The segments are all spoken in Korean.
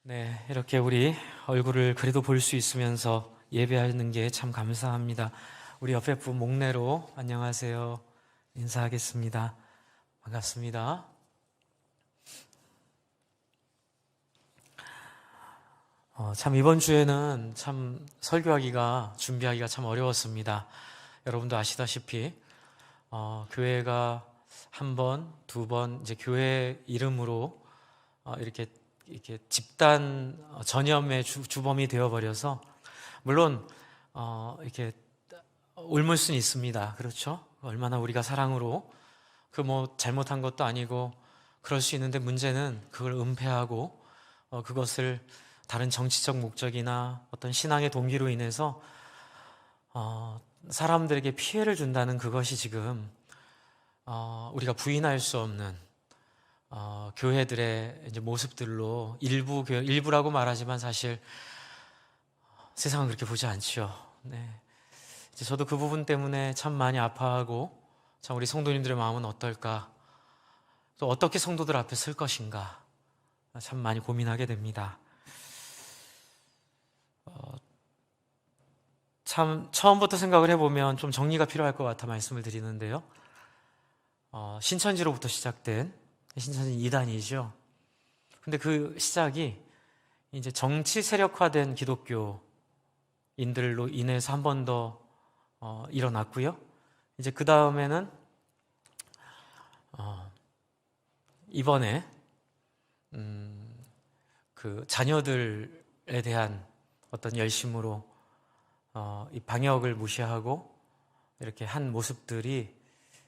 네, 이렇게 우리 얼굴을 그래도 볼 수 있으면서 예배하는 게 참 감사합니다. 우리 옆에 분 목례로 안녕하세요. 인사하겠습니다. 반갑습니다. 참 이번 주에는 참 설교하기가 준비하기가 참 어려웠습니다. 여러분도 아시다시피 교회가 한 번, 두 번 이제 교회 이름으로 이렇게 집단 전염의 주범이 되어버려서 물론 이렇게 옮을 수는 있습니다. 그렇죠? 얼마나 우리가 사랑으로 잘못한 것도 아니고 그럴 수 있는데 문제는 그걸 은폐하고 그것을 다른 정치적 목적이나 어떤 신앙의 동기로 인해서 사람들에게 피해를 준다는 그것이 지금 우리가 부인할 수 없는 교회들의 이제 모습들로 일부라고 말하지만 사실 세상은 그렇게 보지 않죠. 네. 이제 저도 그 부분 때문에 참 많이 아파하고 참 우리 성도님들의 마음은 어떨까? 또 어떻게 성도들 앞에 설 것인가? 참 많이 고민하게 됩니다. 참 처음부터 생각을 해보면 좀 정리가 필요할 것 같아 말씀을 드리는데요. 신천지로부터 시작된 신천지 2단이죠. 근데 그 시작이 이제 정치 세력화된 기독교인들로 인해서 한 번 더 일어났고요. 이제 그 다음에는 이번에 그 자녀들에 대한 어떤 열심으로 이 방역을 무시하고 이렇게 한 모습들이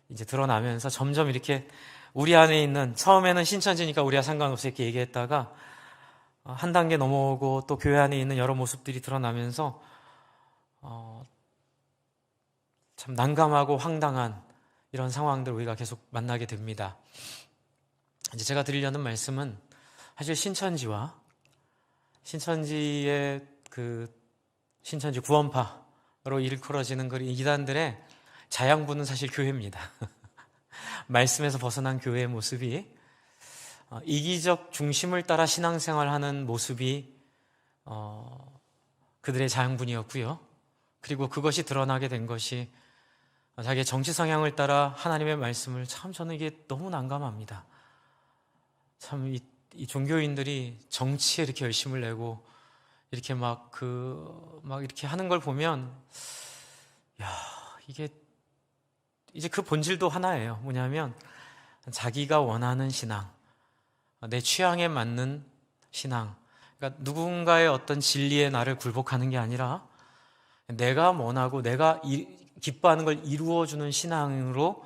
이제 드러나면서 점점 이렇게 우리 안에 있는, 처음에는 신천지니까 우리와 상관없이 이렇게 얘기했다가 한 단계 넘어오고 또 교회 안에 있는 여러 모습들이 드러나면서 참 난감하고 황당한 이런 상황들을 우리가 계속 만나게 됩니다. 이제 제가 드리려는 말씀은 사실 신천지와 신천지의 신천지 구원파로 일컬어지는 그 이단들의 자양분은 사실 교회입니다. 말씀에서 벗어난 교회의 모습이 이기적 중심을 따라 신앙생활하는 모습이 그들의 자양분이었고요. 그리고 그것이 드러나게 된 것이 자기의 정치 성향을 따라 하나님의 말씀을, 참 저는 이게 너무 난감합니다. 참 이 종교인들이 정치에 이렇게 열심을 내고 이렇게 막 이렇게 하는 걸 보면 이게 이제 그 본질도 하나예요. 뭐냐면 자기가 원하는 신앙, 내 취향에 맞는 신앙. 그러니까 누군가의 어떤 진리에 나를 굴복하는 게 아니라 내가 원하고 내가 기뻐하는 걸 이루어주는 신앙으로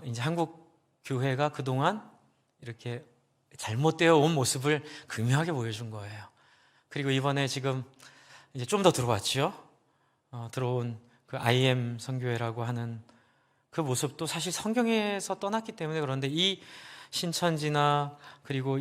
이제 한국 교회가 그동안 이렇게 잘못되어 온 모습을 극명하게 보여준 거예요. 그리고 이번에 지금 이제 좀 더 들어왔죠. 들어온 그 IM 선교회라고 하는 그 모습도 사실 성경에서 떠났기 때문에 그런데 이 신천지나 그리고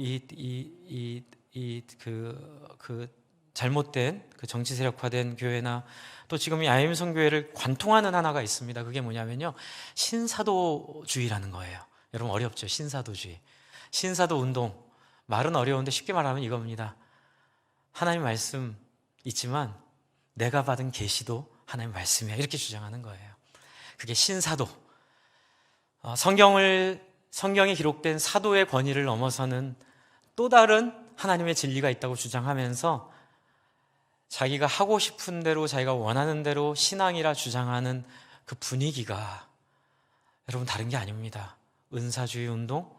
그 잘못된 그 정치 세력화된 교회나 또 지금 이 IM 선교회를 관통하는 하나가 있습니다. 그게 뭐냐면요, 신사도주의라는 거예요. 여러분 어렵죠? 신사도주의. 신사도 운동. 말은 어려운데 쉽게 말하면 이겁니다. 하나님 말씀 있지만 내가 받은 계시도 하나님 말씀이야, 이렇게 주장하는 거예요. 그게 신사도. 성경에 기록된 사도의 권위를 넘어서는 또 다른 하나님의 진리가 있다고 주장하면서 자기가 하고 싶은 대로, 자기가 원하는 대로 신앙이라 주장하는 그 분위기가 여러분 다른 게 아닙니다. 은사주의 운동,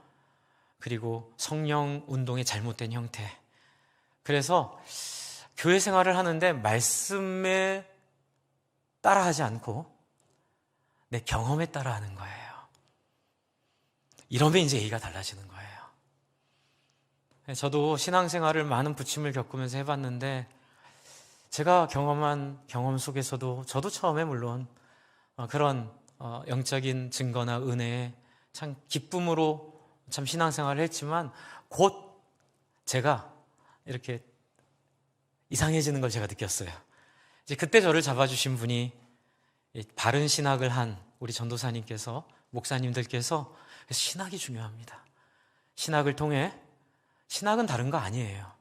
그리고 성령 운동의 잘못된 형태. 그래서 교회 생활을 하는데 말씀에 따라하지 않고 내 경험에 따라하는 거예요. 이러면 이제 얘기가 달라지는 거예요. 저도 신앙생활을 많은 부침을 겪으면서 해봤는데 제가 경험한 경험 속에서도 저도 처음에 물론 그런 영적인 증거나 은혜에 참 기쁨으로 참 신앙생활을 했지만 곧 제가 이렇게 이상해지는 걸 제가 느꼈어요. 이제 그때 저를 잡아주신 분이 바른 신학을 한 우리 전도사님께서, 목사님들께서, 신학이 중요합니다. 신학을 통해, 신학은 다른 거 아니에요.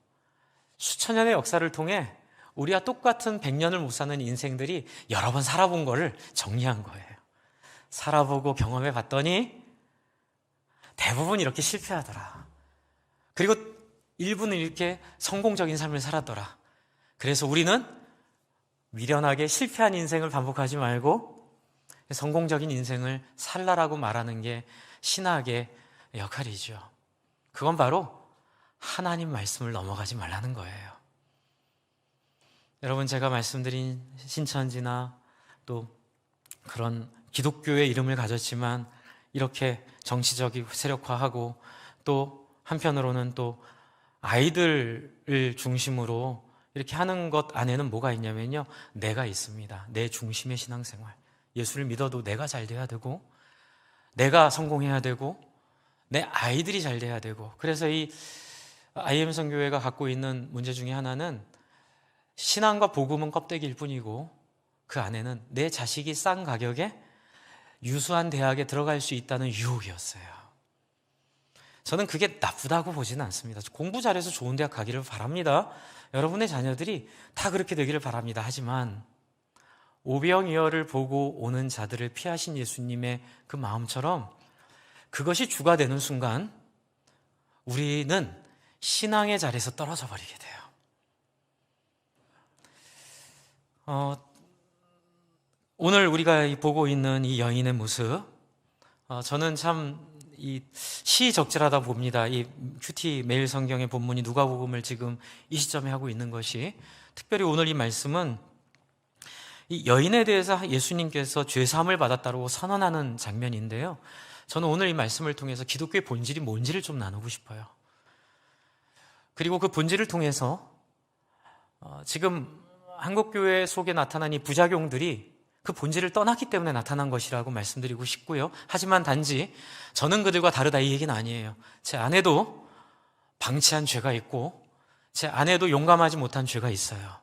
수천 년의 역사를 통해 우리와 똑같은 100년을 못 사는 인생들이 여러 번 살아본 거를 정리한 거예요. 살아보고 경험해 봤더니 대부분 이렇게 실패하더라. 그리고 일부는 이렇게 성공적인 삶을 살았더라. 그래서 우리는 미련하게 실패한 인생을 반복하지 말고 성공적인 인생을 살라라고 말하는 게 신학의 역할이죠. 그건 바로 하나님 말씀을 넘어가지 말라는 거예요. 여러분, 제가 말씀드린 신천지나 또 그런 기독교의 이름을 가졌지만 이렇게 정치적이 세력화하고 또 한편으로는 또 아이들을 중심으로 이렇게 하는 것 안에는 뭐가 있냐면요, 내가 있습니다. 내 중심의 신앙생활. 예수를 믿어도 내가 잘 돼야 되고 내가 성공해야 되고 내 아이들이 잘 돼야 되고. 그래서 이 IM 선교회가 갖고 있는 문제 중에 하나는 신앙과 복음은 껍데기일 뿐이고 그 안에는 내 자식이 싼 가격에 유수한 대학에 들어갈 수 있다는 유혹이었어요. 저는 그게 나쁘다고 보지는 않습니다. 공부 잘해서 좋은 대학 가기를 바랍니다. 여러분의 자녀들이 다 그렇게 되기를 바랍니다. 하지만 오병이어를 보고 오는 자들을 피하신 예수님의 그 마음처럼 그것이 주가 되는 순간 우리는 신앙의 자리에서 떨어져 버리게 돼요. 오늘 우리가 보고 있는 이 여인의 모습, 저는 참 이 시적절하다 봅니다. 이 큐티 매일 성경의 본문이 누가복음을 지금 이 시점에 하고 있는 것이, 특별히 오늘 이 말씀은 이 여인에 대해서 예수님께서 죄사함을 받았다고 선언하는 장면인데요. 저는 오늘 이 말씀을 통해서 기독교의 본질이 뭔지를 좀 나누고 싶어요. 그리고 그 본질을 통해서 지금 한국교회 속에 나타난 이 부작용들이 그 본질을 떠났기 때문에 나타난 것이라고 말씀드리고 싶고요. 하지만 단지 저는 그들과 다르다 이 얘기는 아니에요. 제 안에도 방치한 죄가 있고 제 안에도 용감하지 못한 죄가 있어요.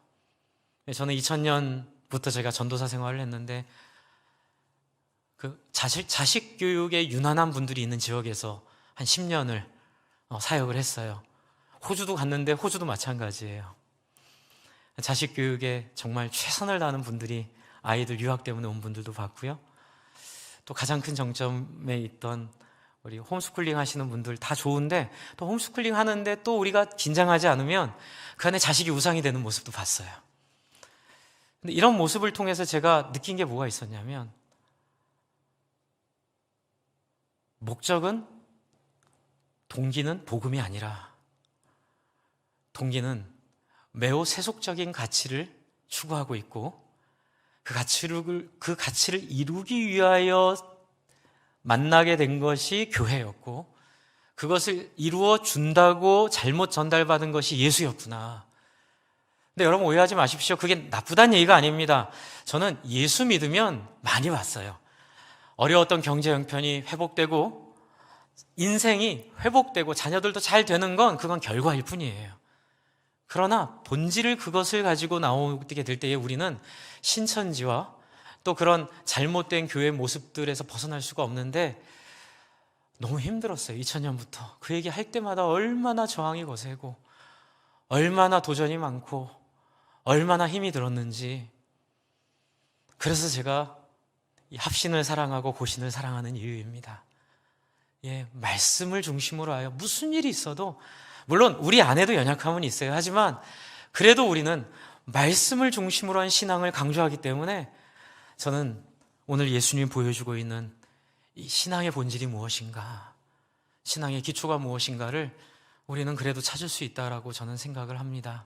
저는 2000년부터 제가 전도사 생활을 했는데 그 자식 교육에 유난한 분들이 있는 지역에서 한 10년을 사역을 했어요. 호주도 갔는데 호주도 마찬가지예요. 자식 교육에 정말 최선을 다하는 분들이 아이들 유학 때문에 온 분들도 봤고요. 또 가장 큰 정점에 있던 우리 홈스쿨링 하시는 분들 다 좋은데 또 홈스쿨링 하는데 또 우리가 긴장하지 않으면 그 안에 자식이 우상이 되는 모습도 봤어요. 근데 이런 모습을 통해서 제가 느낀 게 뭐가 있었냐면 목적은 동기는 복음이 아니라 동기는 매우 세속적인 가치를 추구하고 있고 그 가치를 이루기 위하여 만나게 된 것이 교회였고 그것을 이루어 준다고 잘못 전달받은 것이 예수였구나. 근데 여러분 오해하지 마십시오. 그게 나쁘다는 얘기가 아닙니다. 저는 예수 믿으면 많이 봤어요. 어려웠던 경제 형편이 회복되고 인생이 회복되고 자녀들도 잘 되는 건 그건 결과일 뿐이에요. 그러나 본질을 그것을 가지고 나오게 될 때에 우리는 신천지와 또 그런 잘못된 교회 모습들에서 벗어날 수가 없는데 너무 힘들었어요. 2000년부터 그 얘기 할 때마다 얼마나 저항이 거세고 얼마나 도전이 많고 얼마나 힘이 들었는지. 그래서 제가 이 합신을 사랑하고 고신을 사랑하는 이유입니다. 말씀을 중심으로 하여 무슨 일이 있어도 물론 우리 안에도 연약함은 있어요. 하지만 그래도 우리는 말씀을 중심으로 한 신앙을 강조하기 때문에 저는 오늘 예수님이 보여주고 있는 이 신앙의 본질이 무엇인가, 신앙의 기초가 무엇인가를 우리는 그래도 찾을 수 있다라고 저는 생각을 합니다.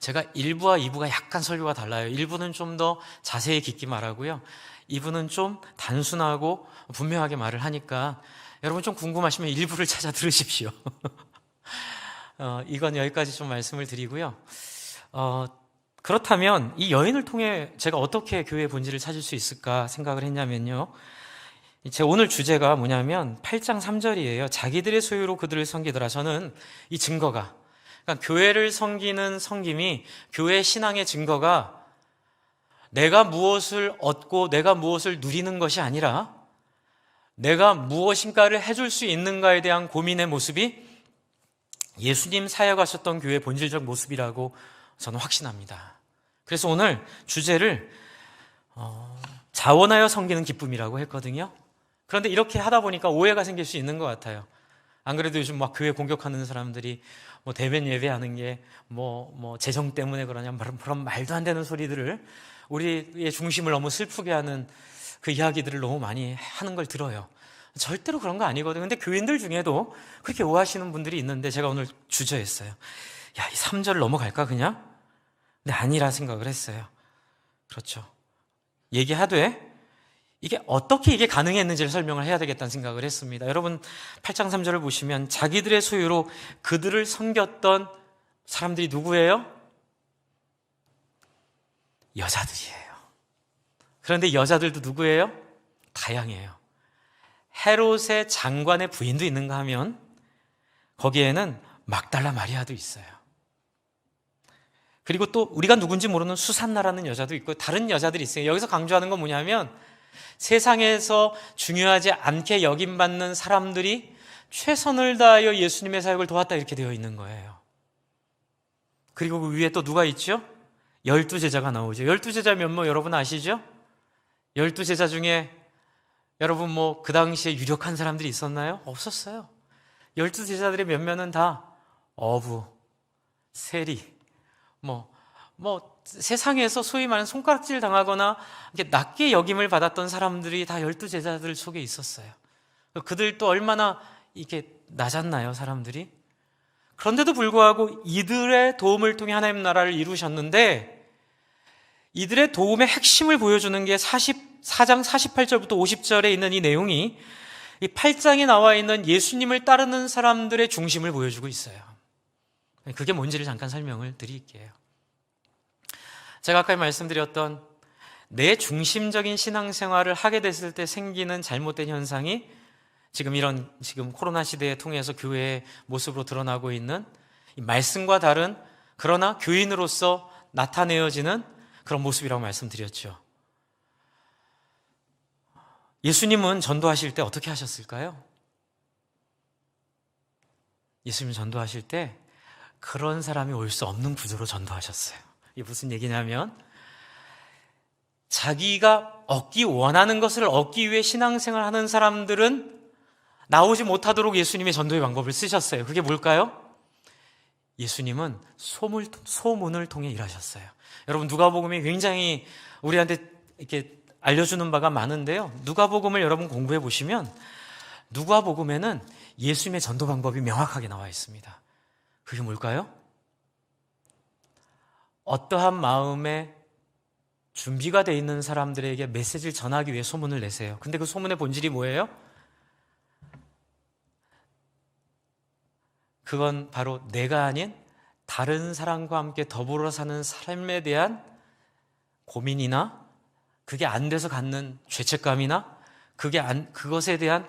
제가 1부와 2부가 약간 설교가 달라요. 1부는 좀 더 자세히 깊게 말하고요. 2부는 좀 단순하고 분명하게 말을 하니까 여러분 좀 궁금하시면 1부를 찾아 들으십시오. 이건 여기까지 좀 말씀을 드리고요. 그렇다면 이 여인을 통해 제가 어떻게 교회의 본질을 찾을 수 있을까 생각을 했냐면요. 제 오늘 주제가 뭐냐면 8장 3절이에요. 자기들의 소유로 그들을 섬기더라. 저는 이 증거가, 그러니까 교회를 섬기는 섬김이, 교회 신앙의 증거가 내가 무엇을 얻고 내가 무엇을 누리는 것이 아니라 내가 무엇인가를 해줄 수 있는가에 대한 고민의 모습이 예수님 사역하셨던 교회의 본질적 모습이라고 저는 확신합니다. 그래서 오늘 주제를 자원하여 섬기는 기쁨이라고 했거든요. 그런데 이렇게 하다 보니까 오해가 생길 수 있는 것 같아요. 안 그래도 요즘 막 교회 공격하는 사람들이 뭐 대면 예배하는 게 뭐 재정 때문에 그러냐 그런 말도 안 되는 소리들을, 우리의 중심을 너무 슬프게 하는 그 이야기들을 너무 많이 하는 걸 들어요. 절대로 그런 거 아니거든요. 근데 교인들 중에도 그렇게 오해하시는 분들이 있는데 제가 오늘 주저했어요. 야, 이 3절 넘어갈까 그냥? 근데 아니라 생각을 했어요. 그렇죠. 얘기하되 이게 어떻게 이게 가능했는지를 설명을 해야 되겠다는 생각을 했습니다. 여러분 8장 3절을 보시면 자기들의 소유로 그들을 섬겼던 사람들이 누구예요? 여자들이에요. 그런데 여자들도 누구예요? 다양해요. 헤롯의 장관의 부인도 있는가 하면 거기에는 막달라 마리아도 있어요. 그리고 또 우리가 누군지 모르는 수산나라는 여자도 있고 다른 여자들이 있어요. 여기서 강조하는 건 뭐냐면 세상에서 중요하지 않게 여김받는 사람들이 최선을 다하여 예수님의 사역을 도왔다 이렇게 되어 있는 거예요. 그리고 그 위에 또 누가 있죠? 12제자가 나오죠. 12제자 면모 여러분 아시죠? 12제자 중에 여러분 뭐 그 당시에 유력한 사람들이 있었나요? 없었어요. 12제자들의 면면은 다 어부, 세리, 세상에서 소위 말하는 손가락질 당하거나 이렇게 낮게 여김을 받았던 사람들이 다 12제자들 속에 있었어요. 그들도 얼마나 이렇게 낮았나요, 사람들이? 그런데도 불구하고 이들의 도움을 통해 하나님 나라를 이루셨는데 이들의 도움의 핵심을 보여주는 게 4장 48절부터 50절에 있는 이 내용이 이 8장에 나와 있는 예수님을 따르는 사람들의 중심을 보여주고 있어요. 그게 뭔지를 잠깐 설명을 드릴게요. 제가 아까 말씀드렸던 내 중심적인 신앙생활을 하게 됐을 때 생기는 잘못된 현상이 지금 코로나 시대에 통해서 교회의 모습으로 드러나고 있는 이 말씀과 다른 그러나 교인으로서 나타내어지는 그런 모습이라고 말씀드렸죠. 예수님은 전도하실 때 어떻게 하셨을까요? 예수님 전도하실 때 그런 사람이 올 수 없는 구조로 전도하셨어요. 이게 무슨 얘기냐면 자기가 얻기 원하는 것을 얻기 위해 신앙생활하는 사람들은 나오지 못하도록 예수님의 전도의 방법을 쓰셨어요. 그게 뭘까요? 예수님은 소문을 통해 일하셨어요. 여러분 누가복음이 굉장히 우리한테 이렇게 알려주는 바가 많은데요. 누가복음을 여러분 공부해 보시면 누가복음에는 예수님의 전도 방법이 명확하게 나와 있습니다. 그게 뭘까요? 어떠한 마음에 준비가 돼 있는 사람들에게 메시지를 전하기 위해 소문을 내세요. 근데 그 소문의 본질이 뭐예요? 그건 바로 내가 아닌 다른 사람과 함께 더불어 사는 삶에 대한 고민이나 그게 안 돼서 갖는 죄책감이나 그것에 대한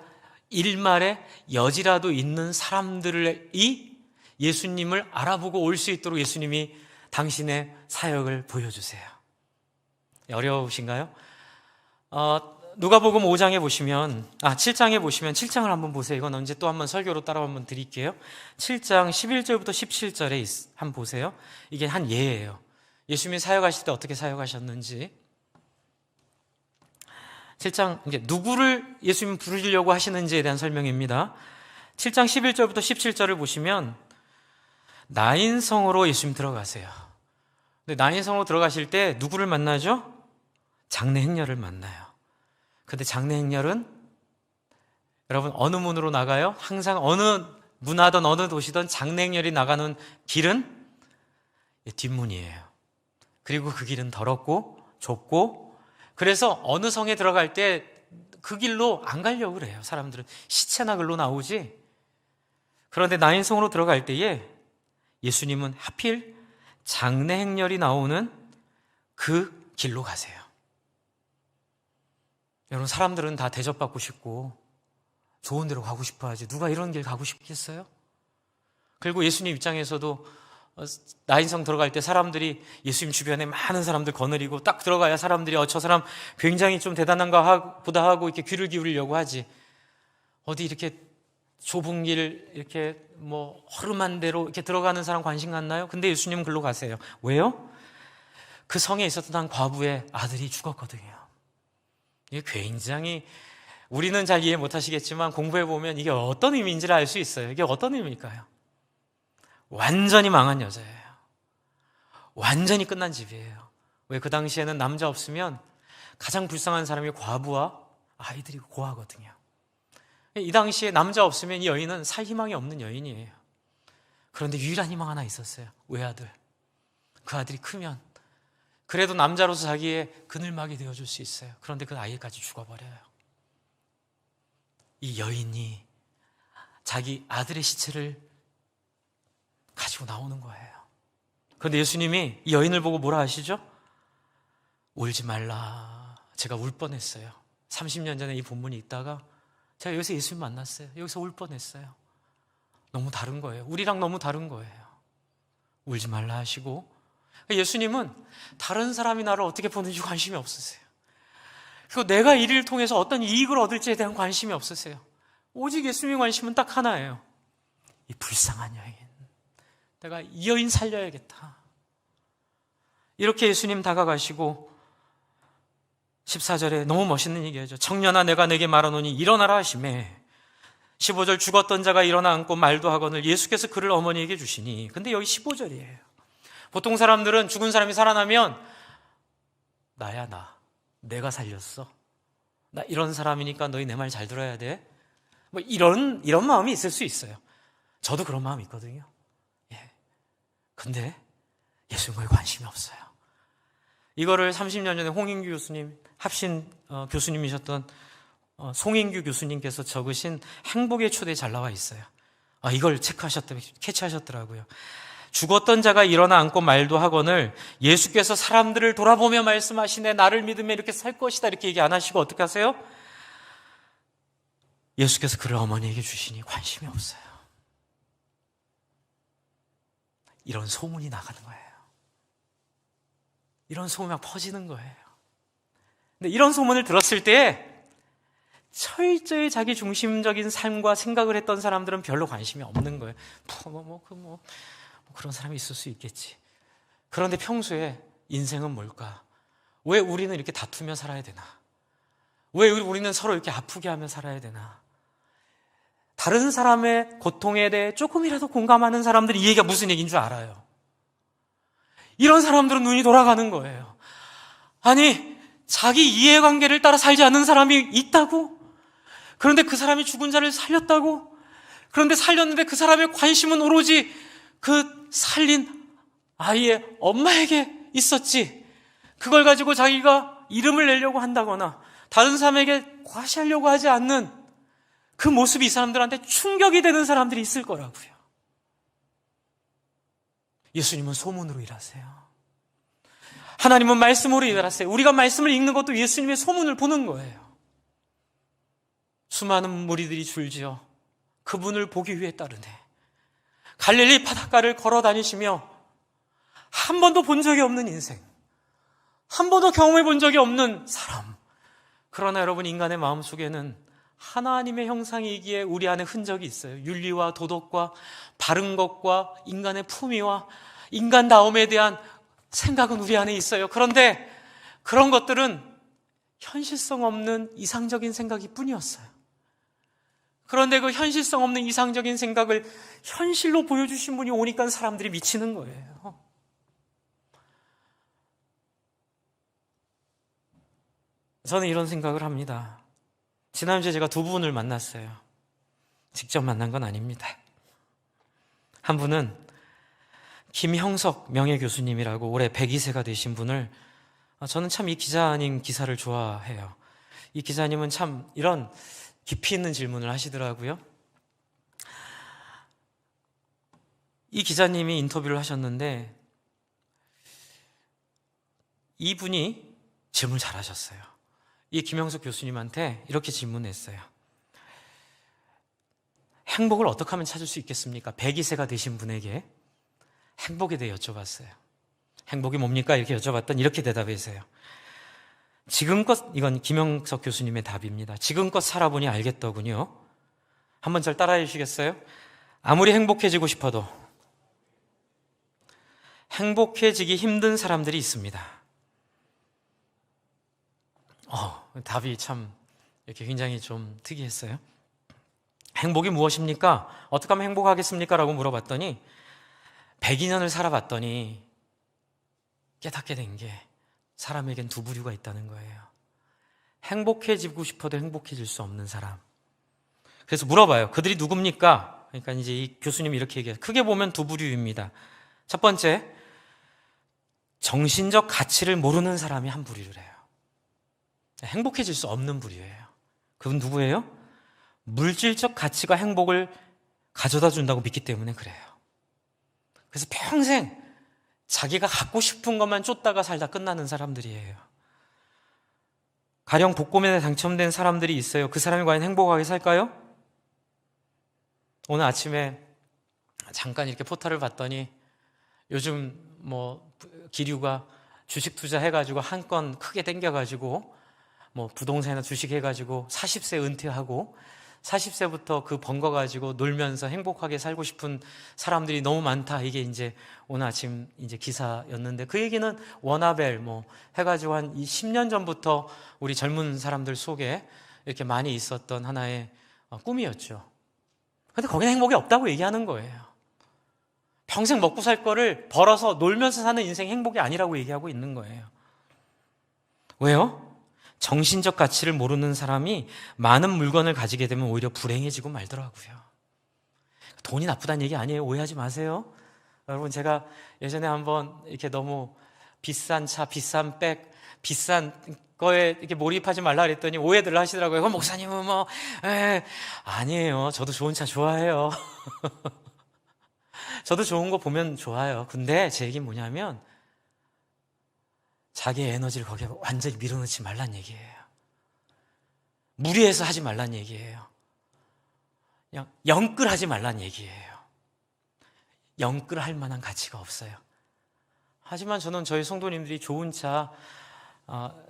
일말의 여지라도 있는 사람들이 예수님을 알아보고 올 수 있도록 예수님이 당신의 사역을 보여주세요. 어려우신가요? 누가복음 5장에 보시면 7장에 보시면 7장을 한번 보세요. 이건 언제 또 한번 설교로 따라 한번 드릴게요. 7장 11절부터 17절에 한번 보세요. 이게 한 예예요. 예수님이 사역하실 때 어떻게 사역하셨는지. 7장 이제 누구를 예수님 부르려고 하시는지에 대한 설명입니다. 7장 11절부터 17절을 보시면 나인성으로 예수님 들어가세요. 근데 나인성으로 들어가실 때 누구를 만나죠? 장례 행렬을 만나요. 근데 장례 행렬은 여러분 어느 문으로 나가요? 항상 어느 문화든 어느 도시든 장례 행렬이 나가는 길은 뒷문이에요. 그리고 그 길은 더럽고 좁고 그래서 어느 성에 들어갈 때 그 길로 안 가려고 그래요. 사람들은 시체나 글로 나오지. 그런데 나인성으로 들어갈 때에 예수님은 하필 장례 행렬이 나오는 그 길로 가세요. 여러분 사람들은 다 대접받고 싶고 좋은 데로 가고 싶어 하지 누가 이런 길 가고 싶겠어요? 그리고 예수님 입장에서도 나인성 들어갈 때 사람들이 예수님 주변에 많은 사람들 거느리고 딱 들어가야 사람들이 저 사람 굉장히 좀 대단한가 보다 하고 이렇게 귀를 기울이려고 하지 어디 이렇게 좁은 길 이렇게 뭐 허름한 데로 이렇게 들어가는 사람 관심 갖나요? 근데 예수님은 글로 가세요. 왜요? 그 성에 있었던 한 과부의 아들이 죽었거든요. 이게 굉장히 우리는 잘 이해 못 하시겠지만 공부해 보면 이게 어떤 의미인지를 알 수 있어요. 이게 어떤 의미일까요? 완전히 망한 여자예요. 완전히 끝난 집이에요. 왜? 그 당시에는 남자 없으면 가장 불쌍한 사람이 과부와 아이들이 고아거든요. 이 당시에 남자 없으면 이 여인은 살 희망이 없는 여인이에요. 그런데 유일한 희망 하나 있었어요. 외아들. 그 아들이 크면 그래도 남자로서 자기의 그늘막이 되어줄 수 있어요. 그런데 그 아이까지 죽어버려요. 이 여인이 자기 아들의 시체를 가지고 나오는 거예요. 그런데 예수님이 이 여인을 보고 뭐라 하시죠? 울지 말라. 제가 울 뻔했어요. 30년 전에 이 본문이 있다가 제가 여기서 예수님 만났어요. 여기서 울 뻔했어요. 너무 다른 거예요. 우리랑 너무 다른 거예요. 울지 말라 하시고, 예수님은 다른 사람이 나를 어떻게 보는지 관심이 없으세요. 그리고 내가 이 일을 통해서 어떤 이익을 얻을지에 대한 관심이 없으세요. 오직 예수님의 관심은 딱 하나예요. 이 불쌍한 여인, 내가 이 여인 살려야겠다. 이렇게 예수님 다가가시고 14절에 너무 멋있는 얘기하죠. 청년아, 내가 내게 말하노니 일어나라 하시매. 15절, 죽었던 자가 일어나 앉고 말도 하거늘 예수께서 그를 어머니에게 주시니. 근데 여기 15절이에요. 보통 사람들은 죽은 사람이 살아나면 나야, 내가 살렸어. 나 이런 사람이니까 너희 내 말 잘 들어야 돼. 뭐 이런 마음이 있을 수 있어요. 저도 그런 마음이 있거든요. 예. 근데 예수님과의 관심이 없어요. 이거를 30년 전에 홍인규 교수님, 합신 교수님이셨던 송인규 교수님께서 적으신 행복의 초대에 잘 나와 있어요. 이걸 캐치하셨더라고요. 죽었던 자가 일어나 앉고 말도 하거늘 예수께서 사람들을 돌아보며 말씀하시네. 나를 믿으면 이렇게 살 것이다. 이렇게 얘기 안 하시고 어떻게 하세요? 예수께서 그를 어머니에게 주시니 관심이 없어요. 이런 소문이 나가는 거예요. 이런 소문이 막 퍼지는 거예요. 근데 이런 소문을 들었을 때 철저히 자기 중심적인 삶과 생각을 했던 사람들은 별로 관심이 없는 거예요. 그런 사람이 있을 수 있겠지. 그런데 평소에 인생은 뭘까? 왜 우리는 이렇게 다투며 살아야 되나? 왜 우리는 서로 이렇게 아프게 하며 살아야 되나? 다른 사람의 고통에 대해 조금이라도 공감하는 사람들이 이 얘기가 무슨 얘기인 줄 알아요. 이런 사람들은 눈이 돌아가는 거예요. 아니, 자기 이해관계를 따라 살지 않는 사람이 있다고? 그런데 그 사람이 죽은 자를 살렸다고? 그런데 살렸는데 그 사람의 관심은 오로지 그 살린 아이의 엄마에게 있었지. 그걸 가지고 자기가 이름을 내려고 한다거나 다른 사람에게 과시하려고 하지 않는 그 모습이 이 사람들한테 충격이 되는 사람들이 있을 거라고요. 예수님은 소문으로 일하세요. 하나님은 말씀으로 일하세요. 우리가 말씀을 읽는 것도 예수님의 소문을 보는 거예요. 수많은 무리들이 줄지어 그분을 보기 위해 따르네. 갈릴리 바닷가를 걸어 다니시며 한 번도 본 적이 없는 인생, 한 번도 경험해 본 적이 없는 사람. 그러나 여러분, 인간의 마음속에는 하나님의 형상이기에 우리 안에 흔적이 있어요. 윤리와 도덕과 바른 것과 인간의 품위와 인간다움에 대한 생각은 우리 안에 있어요. 그런데 그런 것들은 현실성 없는 이상적인 생각이 뿐이었어요. 그런데 그 현실성 없는 이상적인 생각을 현실로 보여주신 분이 오니까 사람들이 미치는 거예요. 저는 이런 생각을 합니다. 지난주에 제가 두 분을 만났어요. 직접 만난 건 아닙니다. 한 분은 김형석 명예교수님이라고 올해 102세가 되신 분을, 저는 참 이 기자님 기사를 좋아해요. 이 기자님은 참 이런 깊이 있는 질문을 하시더라고요. 이 기자님이 인터뷰를 하셨는데 이분이 질문을 잘하셨어요. 이 김형석 교수님한테 이렇게 질문했어요. 행복을 어떻게 하면 찾을 수 있겠습니까? 102세가 되신 분에게 행복에 대해 여쭤봤어요. 행복이 뭡니까? 이렇게 여쭤봤더니 이렇게 대답하세요. 지금껏, 이건 김형석 교수님의 답입니다. 지금껏 살아보니 알겠더군요. 한번 절 따라해 주시겠어요? 아무리 행복해지고 싶어도 행복해지기 힘든 사람들이 있습니다. 답이 참 이렇게 굉장히 좀 특이했어요. 행복이 무엇입니까? 어떻게 하면 행복하겠습니까? 라고 물어봤더니 102년을 살아봤더니 깨닫게 된 게 사람에겐 두 부류가 있다는 거예요. 행복해지고 싶어도 행복해질 수 없는 사람. 그래서 물어봐요. 그들이 누굽니까? 그러니까 이제 이 교수님이 이렇게 얘기해요. 크게 보면 두 부류입니다. 첫 번째, 정신적 가치를 모르는 사람이 한 부류를 해요. 행복해질 수 없는 부류예요. 그분 누구예요? 물질적 가치가 행복을 가져다 준다고 믿기 때문에 그래요. 그래서 평생 자기가 갖고 싶은 것만 쫓다가 살다 끝나는 사람들이에요. 가령 복권에 당첨된 사람들이 있어요. 그 사람이 과연 행복하게 살까요? 오늘 아침에 잠깐 이렇게 포털을 봤더니 요즘 기류가 주식 투자해가지고 한 건 크게 땡겨가지고 부동산이나 주식 해가지고 40세 은퇴하고 40세부터 그 번 거 가지고 놀면서 행복하게 살고 싶은 사람들이 너무 많다. 이게 이제 오늘 아침 이제 기사였는데 그 얘기는 워나벨 해가지고 한 10년 전부터 우리 젊은 사람들 속에 이렇게 많이 있었던 하나의 꿈이었죠. 근데 거기는 행복이 없다고 얘기하는 거예요. 평생 먹고 살 거를 벌어서 놀면서 사는 인생이 행복이 아니라고 얘기하고 있는 거예요. 왜요? 정신적 가치를 모르는 사람이 많은 물건을 가지게 되면 오히려 불행해지고 말더라고요. 돈이 나쁘다는 얘기 아니에요. 오해하지 마세요. 여러분, 제가 예전에 한번 이렇게 너무 비싼 차, 비싼 백, 비싼 거에 이렇게 몰입하지 말라 그랬더니 오해들 하시더라고요. 목사님은 아니에요. 저도 좋은 차 좋아해요. 저도 좋은 거 보면 좋아요. 근데 제 얘기는 뭐냐면 자기의 에너지를 거기에 완전히 밀어넣지 말란 얘기예요. 무리해서 하지 말란 얘기예요. 그냥 영끌하지 말란 얘기예요. 영끌할 만한 가치가 없어요. 하지만 저는 저희 성도님들이 좋은 차,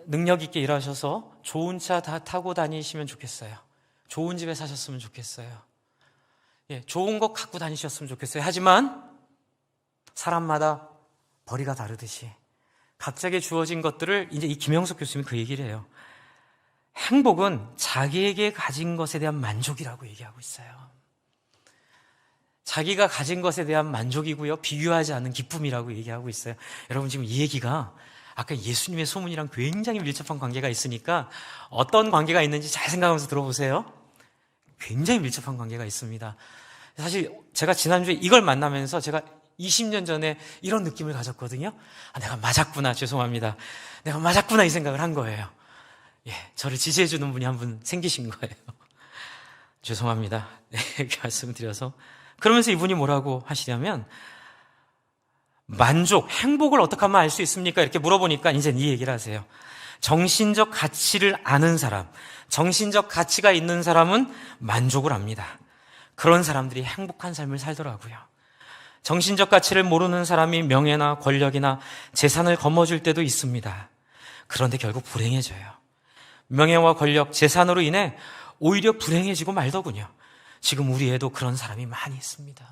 능력 있게 일하셔서 좋은 차 다 타고 다니시면 좋겠어요. 좋은 집에 사셨으면 좋겠어요. 좋은 거 갖고 다니셨으면 좋겠어요. 하지만 사람마다 벌이가 다르듯이 각자에게 주어진 것들을 이제 이 김영석 교수님이 그 얘기를 해요. 행복은 자기에게 가진 것에 대한 만족이라고 얘기하고 있어요. 자기가 가진 것에 대한 만족이고요. 비교하지 않는 기쁨이라고 얘기하고 있어요. 여러분 지금 이 얘기가 아까 예수님의 소문이랑 굉장히 밀접한 관계가 있으니까 어떤 관계가 있는지 잘 생각하면서 들어보세요. 굉장히 밀접한 관계가 있습니다. 사실 제가 지난주에 이걸 만나면서 제가 20년 전에 이런 느낌을 가졌거든요. 내가 맞았구나. 죄송합니다. 내가 맞았구나 이 생각을 한 거예요. 저를 지지해 주는 분이 한 분 생기신 거예요. 죄송합니다. 이렇게 말씀드려서. 그러면서 이분이 뭐라고 하시냐면 만족, 행복을 어떻게 하면 알 수 있습니까? 이렇게 물어보니까 이제 이 얘기를 하세요. 정신적 가치를 아는 사람, 정신적 가치가 있는 사람은 만족을 합니다. 그런 사람들이 행복한 삶을 살더라고요. 정신적 가치를 모르는 사람이 명예나 권력이나 재산을 거머쥘 때도 있습니다. 그런데 결국 불행해져요. 명예와 권력, 재산으로 인해 오히려 불행해지고 말더군요. 지금 우리 애도 그런 사람이 많이 있습니다.